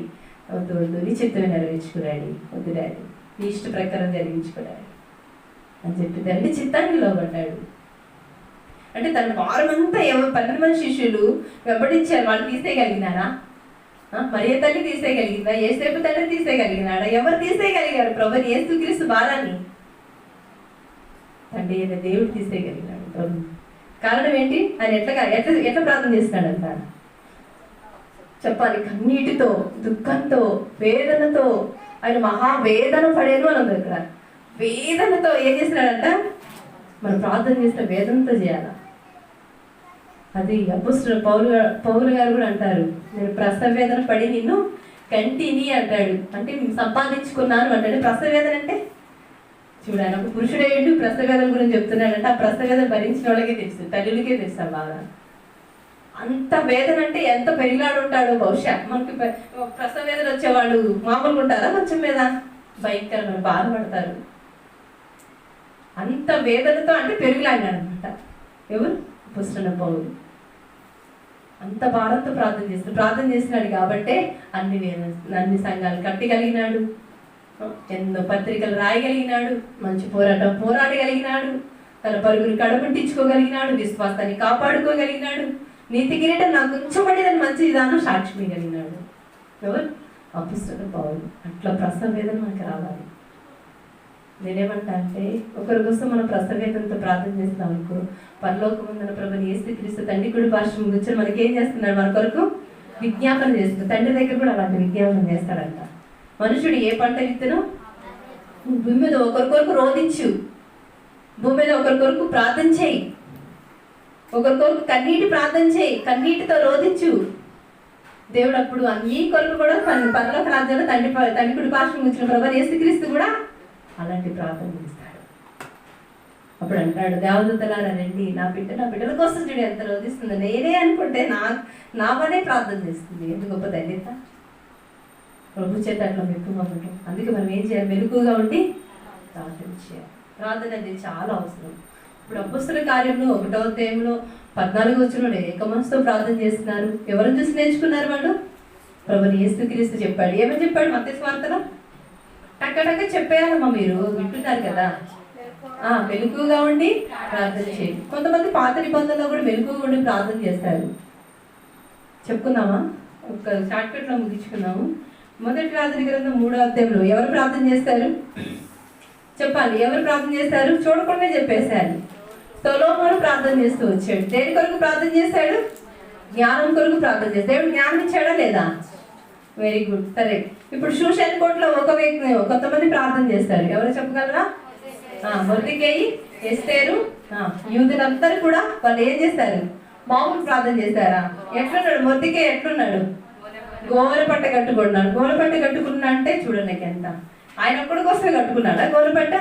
వద్దు, నీ చిత్తమే నెరవేర్చుకో డాడీ, వద్దు డాడీ, నీ ఇష్ట ప్రకారం జరిగించుకో డాడీ అని చెప్పి తండ్రి చిత్తానికి లోబడ్డాడు. అంటే తన వారమంతా 12 మంది శిష్యులు వెంబడించారు. వాళ్ళు తీసేయగలిగినారా? మరియ తల్లి తీసేయగలిగిందా? యేసేపు తండ్రి తీసేయగలిగినాడా? ఎవరు తీసేయగలిగారు ప్రభుని? యేసుక్రీస్తు భారాన్ని తండ్రి అయిన దేవుడు తీసేయగలిగినాడు ప్రభు. కారణం ఏంటి? ఆయన ఎట్లా ప్రార్థన చేస్తున్నాడంట చెప్పాలి. కన్నీటితో, దుఃఖంతో, వేదనతో ఆయన మహావేదన పడేను అని ఉంది ఇక్కడ. వేదనతో ఏం చేస్తున్నాడంట? మనం ప్రార్థన చేసిన వేదనతో చేయాలా. అది అపోస్తలుడు పౌలు గారు కూడా అంటారు, నేను ప్రసవ వేదన పడి నిన్ను కంటిని అంటాడు. అంటే సంపాదించుకున్నాను అంటాడు. ప్రసవ వేదన అంటే చూడాలి, ఒక పురుషుడు ఏంటి ప్రసవ వేదన గురించి చెప్తున్నాడంటే ఆ ప్రసవ వేదన భరించిన వాళ్ళకే తెలుసు, తల్లులకే తెలుసు బాగా. అంత వేదన అంటే ఎంత పెరిగిలాడు ఉంటాడో. బహుశా మనకి ప్రసవ వేదన వచ్చేవాళ్ళు మామూలుగా ఉంటారా? కొంచెం మీద భయంకరమైన బాధపడతారు. అంత వేదనతో అంటే పెరుగులాడినాడు అనమాట. ఎవరు? అపోస్తలుడు పౌలు. అంత భారంతో ప్రార్థన చేస్తున్నాడు కాబట్టే అన్ని సంఘాలు కట్టగలిగినాడు, ఎన్నో పత్రికలు రాయగలిగినాడు, మంచి పోరాడగలిగినాడు, తన పరుగులు కడపట్టించుకోగలిగినాడు, విశ్వాసాన్ని కాపాడుకోగలిగినాడు, నీతి కిరీటం నాకు ఉంచబడిదని మంచి విధానం సాక్షిగలిగినాడు. ఎవరు? అపోస్తలుడు పౌలు. అట్లా ప్రసవ వేదన మనకు రావాలి. నేనేమంటా అంటే ఒకరి కోసం మనం ప్రసవేదంతో ప్రార్థన చేస్తాం అనుకో, పరలోకమందున ప్రభుని యేసుక్రీస్తు తండ్రి కుడి పార్శ్వం కూర్చొని మనకేం చేస్తున్నాడు? మన కొరకు విజ్ఞాపన చేస్తున్నాడు. తండ్రి దగ్గర కూడా అలాంటి విజ్ఞాపన చేస్తాడంట. మనుషుడు ఏ పంట విత్తనో భూమి మీద ఒకరి కొరకు రోధించు, భూమి మీద ఒకరి కొరకు ప్రార్థన చేయి, ఒకరి కొరకు కన్నీటి ప్రార్థన చేయి, కన్నీటితో రోధించు. దేవుడు అప్పుడు అన్ని కొరకు కూడా పరలోక రాజ్యంలో తండ్రి కుడి పార్శ్వం కూర్చున్న ప్రభుని యేసుక్రీస్తు కూడా అలాంటి ప్రార్థన చేస్తాడు. అప్పుడు అంటాడు, దేవదూతలారా రండి, నా బిడ్డల కోసం చూడు ఎంత రోధిస్తుంది. నేనే అనుకుంటే నా వనే ప్రార్థన చేస్తుంది. ఎందుకు గొప్ప ధన్యత ప్రభు చేత అట్లా మెప్పుగా ఉంటాం. అందుకే మనం ఏం చేయాలి? మెలకుగా ఉండి ప్రార్థన చేయాలి. ప్రార్థన అనేది చాలా అవసరం. ఇప్పుడు అపోస్తలుల కార్యంలో 1వ అధ్యాయంలో 14వ వచనంలో ఏక మనసుతో ప్రార్థన చేస్తున్నారు. ఎవరిని చూసి నేర్చుకున్నారు వాళ్ళు? ప్రభుని యేసుక్రీస్తు చెప్పాడు. ఏమని చెప్పాడు? మత్తయి సువార్తలో టక్క చెప్పేయాలమ్మా, మీరు వింటున్నారు కదా. మెలకుగా ఉండి ప్రార్థన చేయండి. కొంతమంది పాత నిబంధనలో కూడా మెలకుగా ఉండి ప్రార్థన చేస్తారు. చెప్పుకుందామా? ఒక షార్ట్కట్లో ముగించుకున్నాము. మొదటి రాజుల గ్రంథం 3వ అధ్యాయంలో ఎవరు ప్రార్థన చేస్తారు చెప్పాలి? ఎవరు ప్రార్థన చేస్తారు? చూడకుండా చెప్పేశారు. సొలొమోను ప్రార్థన చేస్తూ వచ్చాడు. దేని కొరకు ప్రార్థన చేశాడు? జ్ఞానం కొరకు ప్రార్థన చేస్తాడు. దేవుడు జ్ఞానం ఇచ్చాడా లేదా? వెరీ గుడ్, సరే. ఇప్పుడు షూషన్ కోట్లో ఒక వ్యక్తి కొంతమంది ప్రార్థన చేస్తారు. ఎవరు చెప్పగలరా? మొర్దెకై, ఎస్తేరు, యూదులందరూ కూడా వాళ్ళు ఏం చేస్తారు? మామూలు ప్రార్థన చేశారా? ఎట్లున్నాడు మొర్దెకై? ఎట్లున్నాడు? గోనెపట్ట కట్టుకున్నాడు. గోనెపట్ట కట్టుకున్నా అంటే చూడండి ఎంత. ఆయన ఒక్కడి కోసమే కట్టుకున్నాడా గోనెపట్ట?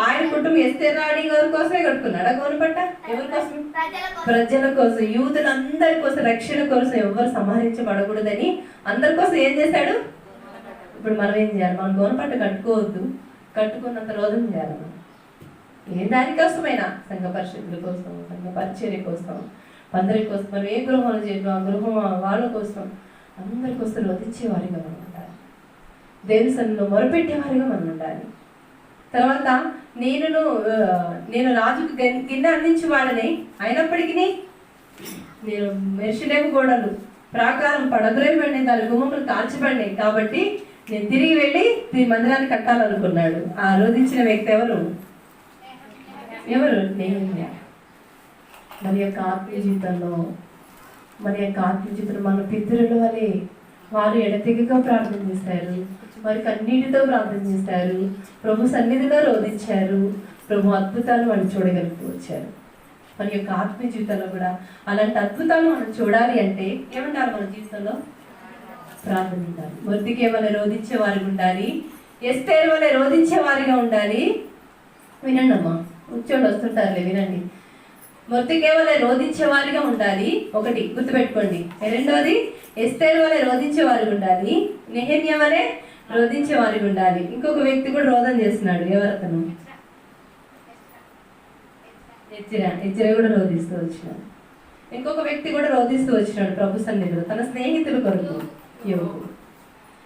ఆయన కుటుంబం ఎస్తేరు రాణి గారి కోసమే కట్టుకున్నాడా గోనెపట్ట? ఎవరి కోసం? ప్రజల కోసం, యూదులందరి కోసం, రక్షణ కోసం, ఎవరు సంహరించబడకూడదని అందరి కోసం ఏం చేశాడు? ఇప్పుడు మనం ఏం చేయాలి? మనం గోనపట్టు కట్టుకోవద్దు, కట్టుకున్నంత రోజున చేయాలి. మనం ఏ దానికోసమైనా, సంఘ పరిశుద్ధుల కోసం, సంఘ పరిచర్య కోసం, అందరి కోసం, మనం ఏ గృహంలో చేయడం ఆ గృహం వాళ్ళ కోసం, అందరి కోసం రోధించేవారిగా మనం ఉండాలి. దేవుని సన్నిధిలో మొరపెట్టేవారిగా మనం ఉండాలి. తర్వాత నేను రాజుకు గిన్నె అందించేవాడని, అయినప్పటికీ నేను మెర్షిలేము గోడలు ప్రాకారం పడద్రోయబడినాయి, దాని గుమ్మములు కాల్చబడినాయి, కాబట్టి నేను తిరిగి వెళ్ళి మందిరాన్ని కట్టాలనుకున్నాడు. ఆ రోధించిన వ్యక్తి ఎవరు? నెహెమ్యా. మన యొక్క ఆత్మీయ జీవితంలో మన పితరుల వలె వారు ఎడతెగక ప్రార్థన చేశారు, వారి కన్నీటితో ప్రార్థన చేశారు, ప్రభు సన్నిధిలో రోధించారు, ప్రభు అద్భుతాలు వాళ్ళు చూడగలుగుతూ వచ్చారు. మన యొక్క ఆత్మీయ జీవితంలో కూడా అలాంటి అద్భుతాలు మనం చూడాలి అంటే ఏమంటారు? మన జీవితంలో ప్రార్థన ఉండాలి. మొర్దెకై వలె రోధించే వారిగా ఉండాలి, ఎస్తేరు వలె రోధించే వారిగా ఉండాలి. వినండి అమ్మా, కూర్చోండి, వస్తుంటారులే, వినండి. మొర్దెకై వలె రోధించే వారిగా ఉండాలి, ఒకటి గుర్తుపెట్టుకోండి. రెండోది, ఎస్తేరు వలె రోధించే వారిగా ఉండాలి, నెహెమ్యా వలె రోధించే వారిగా ఉండాలి. ఇంకొక వ్యక్తి కూడా రోధన చేస్తున్నాడు. ఎవరతను? ఎజ్రా కూడా రోధిస్తూ వచ్చినాడు. ఇంకొక వ్యక్తి కూడా రోధిస్తూ వచ్చినాడు ప్రభు సన్నిధిలో, తన స్నేహితుల కొరకు.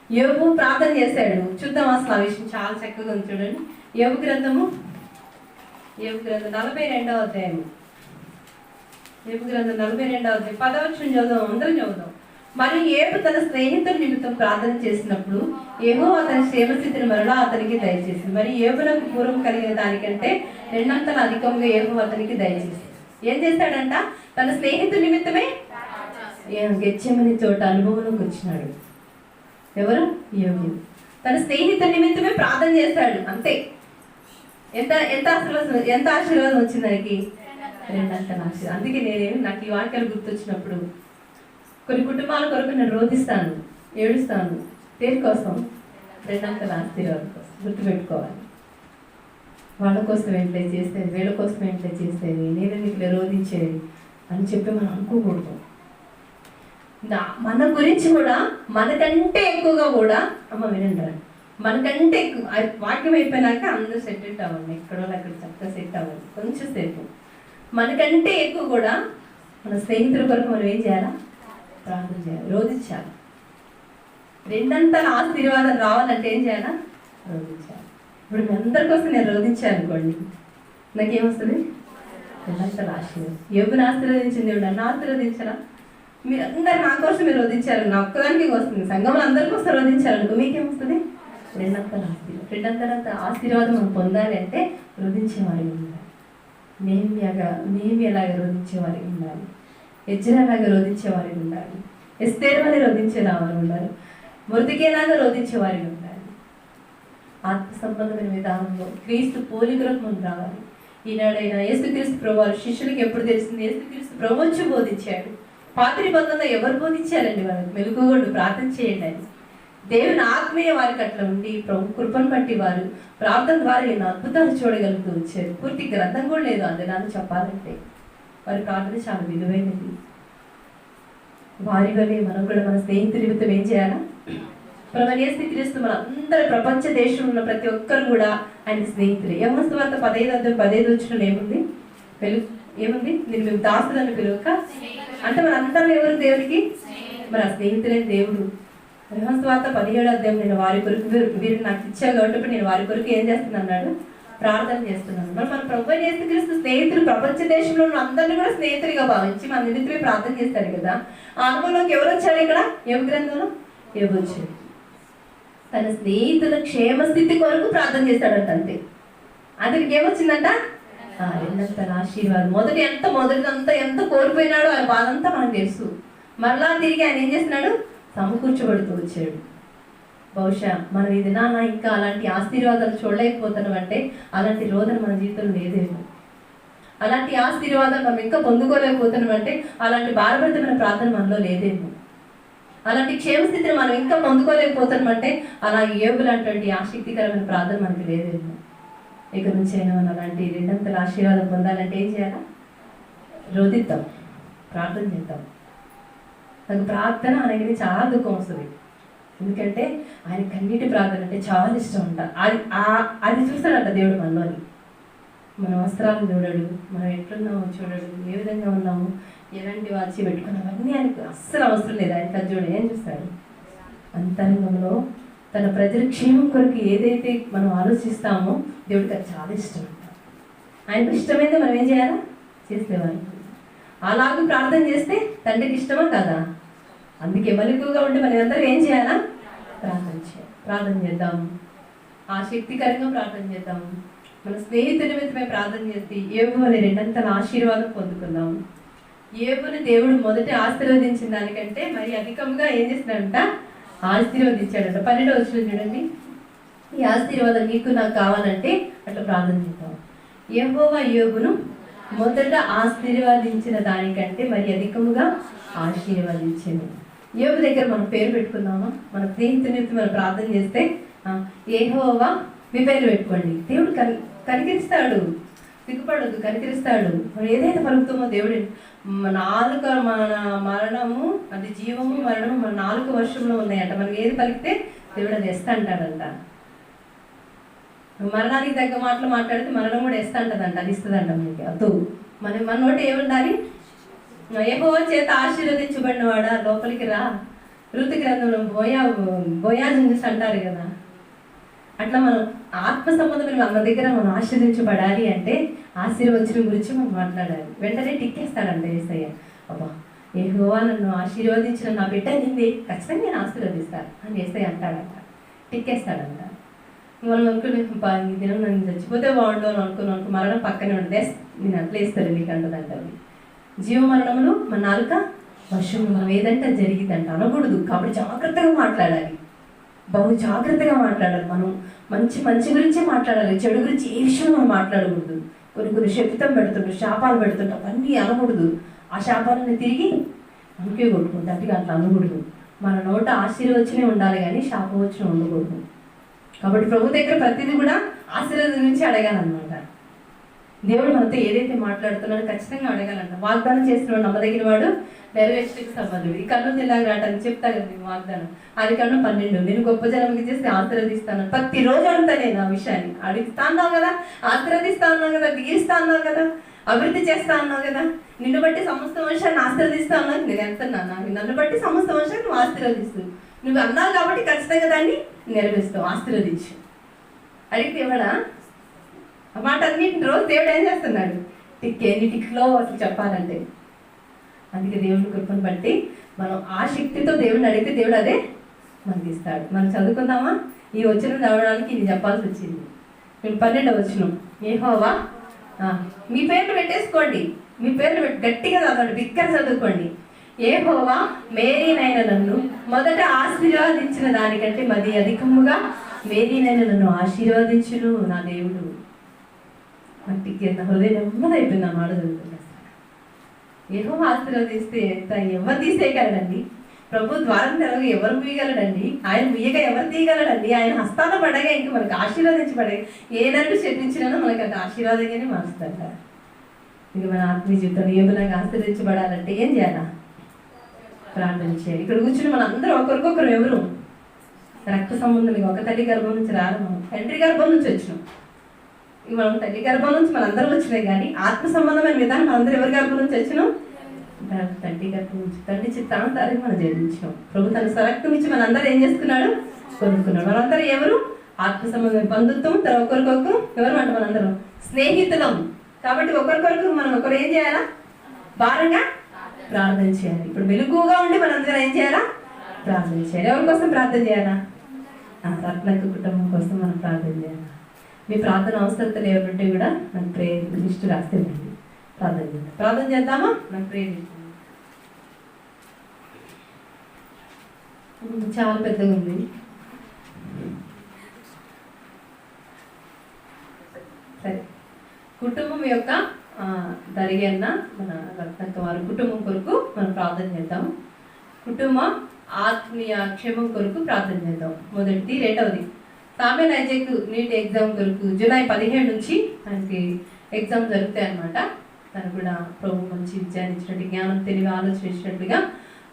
యోబు ప్రార్థన చేశాడు. చూద్దాం అసలు ఆ విషయం, చాలా చక్కగా ఉంది చూడండి. యోబు గ్రంథం 42వ అధ్యాయం. యోబు గ్రంథం 42వ అధ్యాయం 10వ వచనం చదువుదాం, అందరం చదువుదాం. మరియు యోబు తన స్నేహితుల నిమిత్తం ప్రార్థన చేసినప్పుడు యెహోవా అతని క్షేమస్థితిని మరలా అతనికి దయచేసింది. మరి యోబునకు పూర్వం కలిగిన దానికంటే 2 అంతలు అధికంగా యెహోవా అతనికి దయచేసింది. ఏం చేశాడంట? తన స్నేహితుల నిమిత్తమే గెత్సేమని చోట అనుభవంలోకి వచ్చినాడు. ఎవరు? యోబు. తన స్నేహితుల నిమిత్తమే ప్రార్థన చేశాడు, అంతే. ఎంత ఆశీర్వాదం వచ్చింది దానికి? 2 అంతల ఆశీర్వాదం. అందుకే నాకు ఈ వాక్యాలు గుర్తొచ్చినప్పుడు కొన్ని కుటుంబాల కొరకు నేను రోధిస్తాను, ఏడుస్తాను, దేనికోసం? 2 అంతల ఆశీర్వాదం కోసం. గుర్తుపెట్టుకోవాలి. వాళ్ళ కోసం ఏంటో చేసేది, వీళ్ళ కోసం ఏంటో చేసేది, నేను నీకు రోధించేది అని చెప్పి మనం అనుకోకూడదు. మన గురించి కూడా మనకంటే ఎక్కువగా కూడా, అమ్మ వినండి, మనకంటే ఎక్కువ వాక్యం అయిపోయినాక అందరూ సెట్ అవ్వండి, ఎక్కడో అక్కడ చక్కగా సెట్ అవ్వండి, కొంచెం సేపు. మనకంటే ఎక్కువ కూడా మన స్నేహితుల కొరకు మనం ఏం చేయాలా? ప్రార్థన చేయాలి, రోధించాలి. 2 అంతల ఆశీర్వాదం రావాలంటే ఏం చేయాలా? రోధించాలి. ఇప్పుడు మీ అందరి కోసం నేను రోధించాను అనుకోండి, నాకేమొస్తుంది? 2 అంతల ఆశీర్వాదం. యోబుని ఆశీర్వదించింది దేవుడు, నన్ను ఆశీర్వదించరా? మీరు అందరు నా కోసం మీరు రోధించారు, నా ఒక్కదానికి వస్తుంది. సంఘంలో అందరి కోసం రోధించారనుకో, మీకేమొస్తుంది? 2 అంతల ఆశీర్వాదం. 2 అంతల ఆశీర్వాదం మనం పొందాలి అంటే రోధించేవారి ఉండాలి. నెహెమ్యాలాగా రోధించేవారి ఉండాలి, ఎజ్రాలాగా రోధించేవారి ఉండాలి, ఎస్తేరు వలె రోధించేవారు ఉండాలి, మొర్దెకైలాగా రోధించేవారి ఉండాలి. ఆత్మ సంబంధమైన విధానంలో క్రీస్తు పోలికలకు మనం రావాలి. ఈనాడైనా యేసుక్రీస్తు ప్రభు వారి శిష్యులకు ఎప్పుడు తెలిసింది? యేసుక్రీస్తు ప్రభు వచ్చి బోధించాడు. పాత నిబంధనలో ఎవరు బోధించారండి? వాళ్ళకి మెలుగుగొండు ప్రార్థన చేయండి అని. దేవుని ఆత్మీయ వారికి అట్లా ఉండి ప్రభు కృపను బట్టి వారు ప్రార్థన ద్వారా ఎన్నో అద్భుతాలు చూడగలుగుతూ వచ్చారు. పూర్తి గ్రంథం కూడా లేదు అందులో చెప్పాలంటే. వారి ప్రార్థన చాలా విలువైనది. వారి వల్లే మనం కూడా మన స్నేహితుల నిమిత్తం ఏం చేయాలా? ప్రభు యేసుక్రీస్తు మన అందరి ప్రపంచ దేశంలో ఉన్న ప్రతి ఒక్కరు కూడా ఆయన స్నేహితులే. యోహాను సువార్త 15:15 ఏముంది? ఏముంది? నేను మేము దాసులను పిలువక, అంటే మన అందరం ఎవరు దేవుడికి? మన స్నేహితులే దేవుడు. యోహాను సువార్త 17 నేను వారి కొరకు వీరు నాకు ఇచ్చావు కాబట్టి నేను వారి కొరకు ఏం చేస్తున్నాను అన్నాడు? ప్రార్థన చేస్తున్నాను. మరి మన ప్రభు యేసుక్రీస్తు స్నేహితులు ప్రపంచ దేశంలో ఉన్న అందరినీ కూడా స్నేహితుడిగా భావించి మన నిమిత్తమే ప్రార్థన చేస్తాడు కదా. ఆ అనుభవంలోకి ఎవరు వచ్చారు? ఇక్కడ యోబు గ్రంథంలో యోబు వచ్చాడు. తన స్నేహితుల క్షేమస్థితి కొరకు ప్రార్థన చేస్తాడంట, అంతే. అతనికి ఏమొచ్చిందంట? 2 అంతల ఆశీర్వాదం. మొదటిదంతా ఎంత కోల్పోయినాడో ఆయన బాధంతా మనకు తెలుసు. మరలా తిరిగి ఆయన ఏం చేస్తున్నాడు? సమకూర్చబడుతూ వచ్చాడు. బహుశా మనం ఇది ఇంకా అలాంటి ఆశీర్వాదాలు చూడలేకపోతున్నాం అంటే అలాంటి రోదన మన జీవితంలో లేదేమో. అలాంటి ఆశీర్వాదాలు మనం ఇంకా పొందుకోలేకపోతున్నాం అంటే అలాంటి భారభరితమైన ప్రార్థన మనలో లేదేమో. అలాంటి క్షేమస్థితిని మనం ఇంకా పొందుకోలేకపోతున్నాం అంటే అలా యోబు లాంటి ఆసక్తికరమైన ప్రార్థన మనకి లేదేమో. ఇక నుంచి అయినా మనం అలాంటి 2 అంతల ఆశీర్వాదం పొందాలంటే ఏం చేయాలా? రోధిద్దాం, ప్రార్థన చేద్దాం. నాకు ప్రార్థన అనేది చాలా దుఃఖం వస్తుంది. ఎందుకంటే ఆయన కన్నీటి ప్రార్థన అంటే చాలా ఇష్టం అంట. అది చూస్తాడంట దేవుడు మనలోని. మన వస్త్రాలను చూడడు, మనం ఎట్లున్నామో చూడడు, ఏ విధంగా ఉన్నాము, ఎలాంటి వాచి పెట్టుకున్నాం అవన్నీ ఆయనకు అస్సలు అవసరం లేదు. ఆయన అది చూడ ఏం చూస్తాడు? అంతరంగంలో తన ప్రజల క్షేమం కొరకు ఏదైతే మనం ఆలోచిస్తామో దేవుడికి అది చాలా ఇష్టం అంట. ఆయనకు ఇష్టమైతే మనం ఏం చేయాలా? చేసేవారు. అలాగే ప్రార్థన చేస్తే తండ్రికి ఇష్టమా కదా? అందుకే మెలకువగా ఉండి మనం అందరం ఏం చేయాలా? ప్రార్థన చేయాలి. ప్రార్థన చేద్దాం, ఆ శక్తికరంగా ప్రార్థన చేద్దాం. మన స్నేహితుల మీద ప్రార్థన చేసి యోబు వల్ల రెండంతల ఆశీర్వాదం పొందుకుందాం. యోబుని దేవుడు మొదట ఆశీర్వదించిన దానికంటే మరి అధికంగా ఏం చేసినాడంట? ఆశీర్వదించాడంట. 12వ వచనం చూడండి. ఈ ఆశీర్వాదం నీకు నాకు కావాలంటే అట్లా ప్రార్థన చేద్దాం. యెహోవా యోబును మొదట ఆశీర్వదించిన దానికంటే మరి అధికముగా ఆశీర్వదించింది. యోబు దగ్గర మనం పేరు పెట్టుకుందామా? మన స్నేహితుని మనం ప్రార్థన చేస్తే యెహోవా మీ పేరు పెట్టుకోండి. దేవుడు కనికరిస్తాడు, సిగ్గుపడదు, కనికరిస్తాడు. మనం ఏదైతే పలుకుతామో దేవుడు నాలుక మన మరణము అది జీవము మరణము మన 4 వర్షంలో ఉన్నాయంట. మనకి ఏది పలికితే దేవుడు అది ఎస్తా అంటాడంట. మరణానికి తగ్గ మాటలు మాట్లాడితే మరణం కూడా ఎస్తా అంటదంట, అది ఇస్తుందంట మీకు. అదు మన నోటి ఏముండాలి? యెహోవా చేత ఆశీర్వదించబడినవాడా లోపలికి రా. ఋతు గ్రంథంలో బోయాజు చూసి అంటారు కదా. అట్లా మనం ఆత్మ సంబంధమైన మన దగ్గర మనం ఆశీర్వదించబడాలి అంటే ఆశీర్వచనం గురించి మనం మాట్లాడాలి. వెంటనే టిక్కేస్తాడంట యేసయ్య. అబ్బా యెహోవా నన్ను ఆశీర్వదించిన నా బిడ్డ నింది, ఖచ్చితంగా నేను ఆశీర్వదిస్తాను అని యేసయ్య అంటాడంట, టిక్కేస్తాడంట. మనం అనుకునే ఈ దినం నన్ను చచ్చిపోతే బాగుండు అని అనుకున్నాను, మరణం పక్కనే ఉండదు, నేను అట్లా వేస్తాను నీకు అంటదంట. అది జీవ మరణములు మన నాలుక వర్షం, మనం ఏదంటే అది జరిగిద్దంట, అనకూడదు. కాబట్టి జాగ్రత్తగా మాట్లాడాలి, బహు జాగ్రత్తగా మాట్లాడాలి. మనం మంచి గురించే మాట్లాడాలి, చెడు గురించి ఏ విషయం మనం మాట్లాడకూడదు. కొన్ని శపితం పెడుతుంటాం, శాపాలు పెడుతుంటాం, అవన్నీ అనకూడదు. ఆ శాపాలను తిరిగి మనకే కొట్టుకుంటాం, అంటే అట్లా అనకూడదు. మన నోట ఆశీర్వచనే ఉండాలి కానీ శాపవచనం ఉండకూడదు. కాబట్టి ప్రభు దగ్గర ప్రతిదీ కూడా ఆశీర్వాదం గురించి అడగాలన్నమాట. దేవుడు మనతో ఏదైతే మాట్లాడుతున్నాడో ఖచ్చితంగా అడగాలంట. వాగ్దానం చేస్తున్నాడు నమ్మదగిన వాడు, నెరవేర్చడానికి సంబంధుడు. ఈ కన్ను తెల్లాగా రావటానికి చెప్తా కదా నేను వాగ్దానం. అది కన్ను 12 నేను గొప్ప జనంకి చేసి ఆశీర్వదిస్తాను. ప్రతిరోజు అడుగుతా నేను ఆ విషయాన్ని. అడుగుతా అన్నావు కదా, ఆశీర్వదిస్తా అన్నావు కదా, దీవిస్తా అన్నావు కదా, అభివృద్ధి చేస్తా అన్నావు కదా, నిన్ను బట్టి సమస్త వంశాన్ని ఆశీర్వదిస్తా అన్నావు. నేను ఎంతన్నా నన్ను బట్టి సమస్త వంశాన్ని నువ్వు ఆశీర్వదిస్తూ నువ్వు అన్నావు కాబట్టి ఖచ్చితంగా దాన్ని నెరవేరుస్తావు. ఆశీర్వదించు. అడిగితే ఇవ్వడా? ఆ మాట అన్నింటి రోజు దేవుడు ఏం చేస్తున్నాడు? ఎన్ని టిక్లో అసలు చెప్పాలంటే. అందుకే దేవుని కృపను బట్టి మనం ఆ శక్తితో దేవుడిని అడిగితే దేవుడు అదే మనకి ఇస్తాడు. మనం చదువుకుందామా? ఈ వచనం చదవడానికి ఇది చెప్పాల్సి వచ్చింది. నేను 12వ వచనం. యెహోవా మీ పేర్లు పెట్టేసుకోండి, మీ పేర్లు గట్టిగా చదవండి, బిక్కర చదువుకోండి. యెహోవా మేరీనైన నన్ను మొదట ఆశీర్వదించిన దానికంటే మరి అధికముగా మేరీనైన నన్ను ఆశీర్వదించును నా దేవుడు. మట్టికి ఎంత హృదయం నెమ్మదైపోయింది ఆ మాట చదువుతున్నా. యెహోవా ఆశీర్వదిస్తే ఎవరు తీసేయగలడండి? ప్రభు ద్వారం తెరవగా ఎవరు ముయ్యగలడండి? ఆయన ముయ్యగా ఎవరు తీయగలడండి? ఆయన హస్తాన పడగా ఇంక మనకు ఆశీర్వదించబడగా ఏ నన్ను చెప్పించినా మనకు అది ఆశీర్వాదంగానే మారుస్తుంట. ఇంక మన ఆత్మీయ జీవితంలో ఏమైనా ఆశీర్వదించబడాలంటే ఏం చేయాలా? ప్రార్థన చేయాలి. ఇక్కడ కూర్చుని మన అందరూ ఒకరికొకరు ఎవరు రక్త సంబంధులుగా ఒక తల్లి గర్భం నుంచి రారు, మనం తండ్రి గర్భం నుంచి వచ్చినాం. మనం తల్లి గర్భం నుంచి మనందరం వచ్చినాయి, కానీ ఆత్మ సంబంధమైన విధానం మనందరూ ఎవరి గర్భం నుంచి వచ్చినాం? తండ్రి గర్భం నుంచి. తండ్రి చిత్తానుసారంగా మనం జన్మించినాం. ప్రభు తన స్వరక్తం ఇచ్చి మనందరూ ఏం చేసుకున్నాడు? కొనుక్కున్నాడు. మనందరూ ఎవరు? ఆత్మ సంబంధమైన బంధుత్వం. ఒకరికొకరు ఎవరు అంటే మనందరం స్నేహితులం. కాబట్టి ఒకరికొరకు మనం ఒకరు ఏం చేయాలా? భారంగా ప్రార్థన చేయాలి. ఇప్పుడు మెలకువగా ఉండి మనందరం ఏం చేయాలా? ప్రార్థన చేయాలి. ఎవరి కోసం ప్రార్థన చేయాలా? రత్నక కుటుంబం కోసం మనం ప్రార్థన చేయాలి. మీ ప్రార్థన అవసరతలు ఏమంటే కూడా నాకు ప్రేయర్ లిస్ట్ రాస్తేనండి. ప్రార్థన చేద్దామా? నాకు ప్రేయర్ చాలా పెద్దగా ఉంది. సరే, కుటుంబం యొక్క దరిగన్న మన రత్నక్క వారి కుటుంబం కొరకు మనం ప్రార్థన చేద్దాం. కుటుంబ ఆత్మీయ క్షేమం కొరకు ప్రార్థన చేద్దాం. మొదటిది. రెండవది, సామెల్ ఐజాక్ నీట్ ఎగ్జామ్ కొరకు జూలై 17 నుంచి ఆయనకి ఎగ్జామ్ జరుగుతాయి అన్నమాట. తను కూడా ప్రభు మంచి విద్యాన్ని ఇచ్చినట్టు, జ్ఞానం తెలివి ఆలోచన ఇచ్చినట్లుగా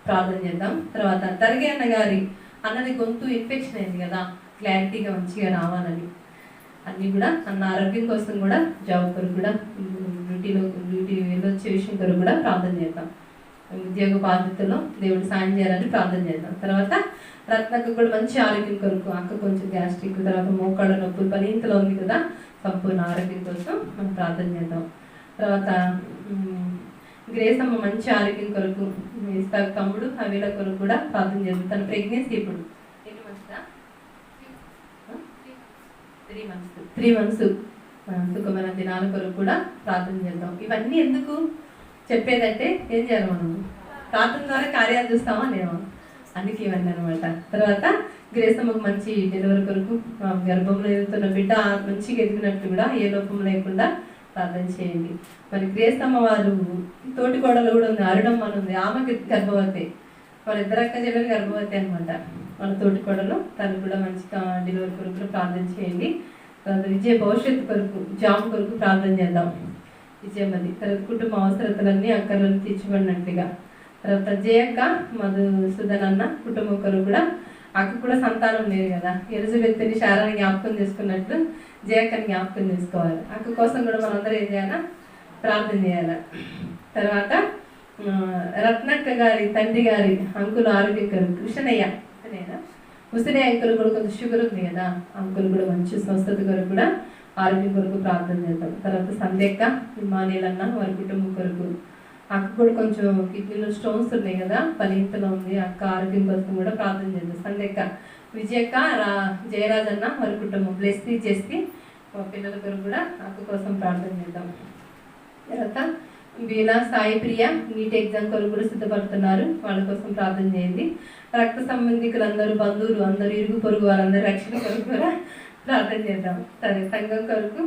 ప్రార్థన చేద్దాం. తర్వాత దర్గే అన్న గారి అన్నది గొంతు ఇన్ఫెక్షన్ అయింది కదా, క్లారిటీగా మంచిగా రావాలని అన్నీ కూడా అన్న ఆరోగ్యం కోసం కూడా, జాబ్ కొరకు కూడా, డ్యూటీ వెళ్ళొచ్చే విషయం కొరకు కూడా ప్రార్థన చేద్దాం. ఉద్యోగ బాధ్యతలో దేవుడు సాయం చేయాలని ప్రార్థన చేద్దాం. తర్వాత రత్నకు కూడా మంచి ఆరోగ్యం కొరకు, అక్క కొంచెం గ్యాస్ట్రిక్, తర్వాత మోకాళ్ళ నొప్పులు పనింతలో ఉంది కదా, సంపూర్ణ ఆరోగ్యం కోసం మనం ప్రార్థన చేద్దాం. తర్వాత గ్రేస్ అమ్మ మంచి ఆరోగ్యం కొరకు, ఇస్తాకు తమ్ముడు హవీల కొరకు కూడా ప్రార్థన చేద్దాం. తన ప్రెగ్నెన్సీ ఇప్పుడు 3 months సుఖమైన దినాల కొరకు కూడా ప్రార్థన చేద్దాం. ఇవన్నీ ఎందుకు చెప్పేదంటే ఏం చేయాలి, మనం ప్రార్థన ద్వారా కార్యాలు చూస్తామా లేవా, అందుకే ఇవన్నీ అనమాట. తర్వాత గ్రేస్ అమ్మకు మంచి డెలివరీ కొరకు, గర్భంలో ఎదుగుతున్న బిడ్డ మంచిగా ఎదిగినట్టు కూడా ఏ లోపం లేకుండా ప్రార్థన చేయండి. మరి గ్రేస్ అమ్మ వారు తోటి కోడలు కూడా ఉంది, అరుణమ్మ అని ఉంది, ఆమెకి గర్భవతి, వాళ్ళిద్దరు అక్క చెల్లెలు గర్భవతి అనమాట. వాళ్ళ తోటి కోడలు, తను కూడా మంచిగా డెలివరీ కొరకు ప్రార్థన చేయండి. తర్వాత విజయ భవిష్యత్తు కొరకు, జాబ్ కొరకు ప్రార్థన చేద్దాం. విజయమది తర్వాత కుటుంబ అవసరతలన్నీ అక్కర్లను తీర్చబడినట్లుగా. తర్వాత జయక్క మధుసూదన్ అన్న కుటుంబం కొరకు కూడా, అక్క కూడా సంతానం లేదు కదా, ఎలిజబెత్ని శారాన్ని జ్ఞాపకం చేసుకున్నట్లు జయక్కని జ్ఞాపకం చేసుకోవాలి. అక్క కోసం కూడా మనందరూ ఏం చేయాలా, ప్రార్థన చేయాలి. తర్వాత రత్నక్క గారి తండ్రి గారి అంకులు ఆరోగ్యం కొరకు, కృష్ణయ్య ముసలి అంకులు కూడా కొంచెం షుగర్ ఉంది కదా, అంకులు కూడా మంచి స్వస్థత కొరకు కూడా ఆరోగ్యం కొరకు ప్రార్థన చేద్దాం. తర్వాత సంధ్యక్క ఇమానీలన్న వారి కుటుంబం కొరకు, అక్క కూడా కొంచెం కిడ్నీలో స్టోన్స్ ఉన్నాయి కదా, పనింతలో ఉంది, అక్క ఆరోగ్యం కోసం కూడా ప్రార్థన చేద్దాం. సంధ్యక్క, విజయక్క, జయరాజ్ అన్న వారి కుటుంబం బ్లెస్ చేసి పిల్లల కొరకు కూడా అక్క కోసం ప్రార్థన చేద్దాం. తర్వాత వీణ సాయి ప్రియ నీట్ ఎగ్జామ్ కొరకు కూడా సిద్ధపడుతున్నారు, వాళ్ళ కోసం ప్రార్థన చేయండి. రక్త సంబంధికులందరూ, బంధువులు అందరూ, ఇరుగు పొరుగు వాళ్ళందరూ రక్షణ కొరకు కూడా ప్రార్థన చేద్దాం. సరే, సంఘం కొరకు,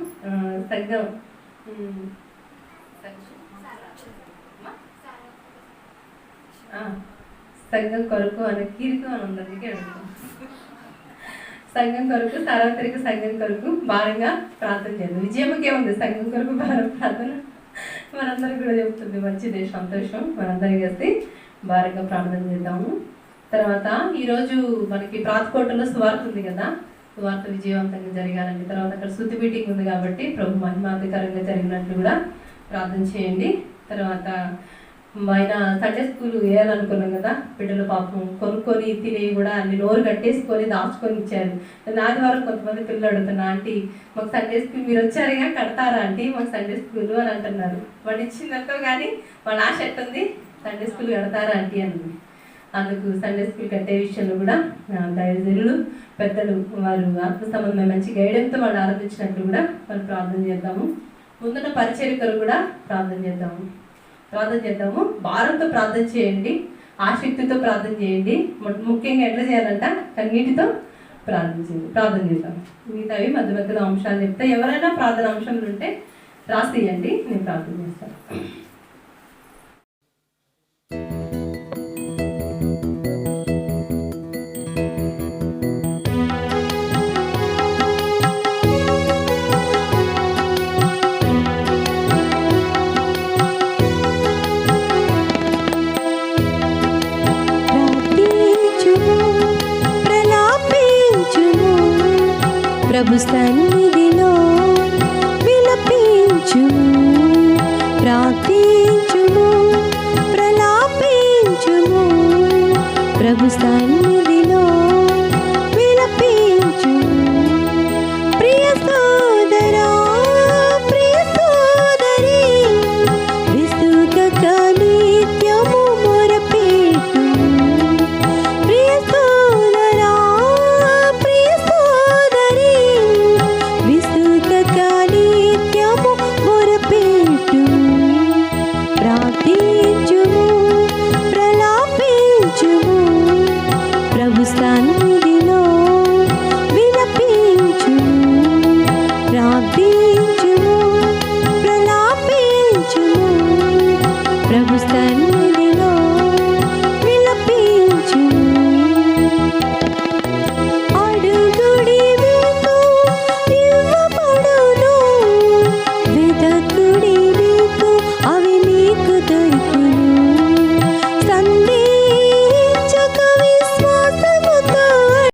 సంఘం కొరకు అని కీర్తి అని ఉంది, అందుకే అడుగుతాం. సంఘం కొరకు, సార్వత్రిక సంఘం కొరకు భారంగా ప్రార్థన చేద్దాం. విజయమ్మకే ఉంది సంఘం కొరకు భారం ప్రార్థన, మనందరం కూడా చెప్తుంది. మంచిదే, సంతోషం. మనందరం కలిసి భారంగా ప్రార్థన చేద్దాము. తర్వాత ఈరోజు మనకి ప్రాతికోటలో సువార్త ఉంది కదా, సువార్త విజయవంతంగా జరగాలండి. తర్వాత అక్కడ శుద్ధి మీటింగ్ ఉంది కాబట్టి ప్రభు మహిమాధికారంగా జరిగినట్లు కూడా ప్రార్థన చేయండి. తర్వాత ఆయన సండే స్కూల్ వేయాలనుకున్నాం కదా, బిడ్డలు పాపం కొనుక్కొని తినేవి కూడా అన్ని నోరు కట్టేసుకొని దాచుకొని ఇచ్చారు. ఆదివారం కొంతమంది పిల్లలు అడుగుతున్నా, ఆంటీ మాకు సండే స్కూల్ మీరు వచ్చారుగా కడతారా ఆంటీ మాకు సండే స్కూల్ అని అంటున్నారు. వాళ్ళు ఇచ్చిందంతో కానీ వాళ్ళ ఆశ ఎట్టుంది, సండే స్కూల్ కడతారా ఆంటీ అని. అందుకు సండే స్కూల్ కట్టే విషయంలో కూడా దైవజనులు పెద్దలు వారు ఆత్మ సంబంధం మంచి గైడెన్స్తో వాళ్ళు ఆరంభించినట్లు కూడా వాళ్ళు ప్రార్థన చేద్దాము. ముందున్న పరిచర్యలు కూడా ప్రార్థన చేద్దాము. భారంతో ప్రార్థన చేయండి, ఆసక్తితో ప్రార్థన చేయండి. ముఖ్యంగా ఎట్లా చేయాలంట, కన్నీటితో ప్రార్థన చేద్దాం. మిగతావి మధ్య మధ్యలో అంశాలు చెప్తే, ఎవరైనా ప్రార్థన అంశంలు ఉంటే రాసియండి, నేను ప్రార్థన చేస్తాను. ప్రభు సన్నిధిలో విలపించుము, ప్రార్థించుము, ప్రలాపించుము. ప్రభు సన్నిధిలో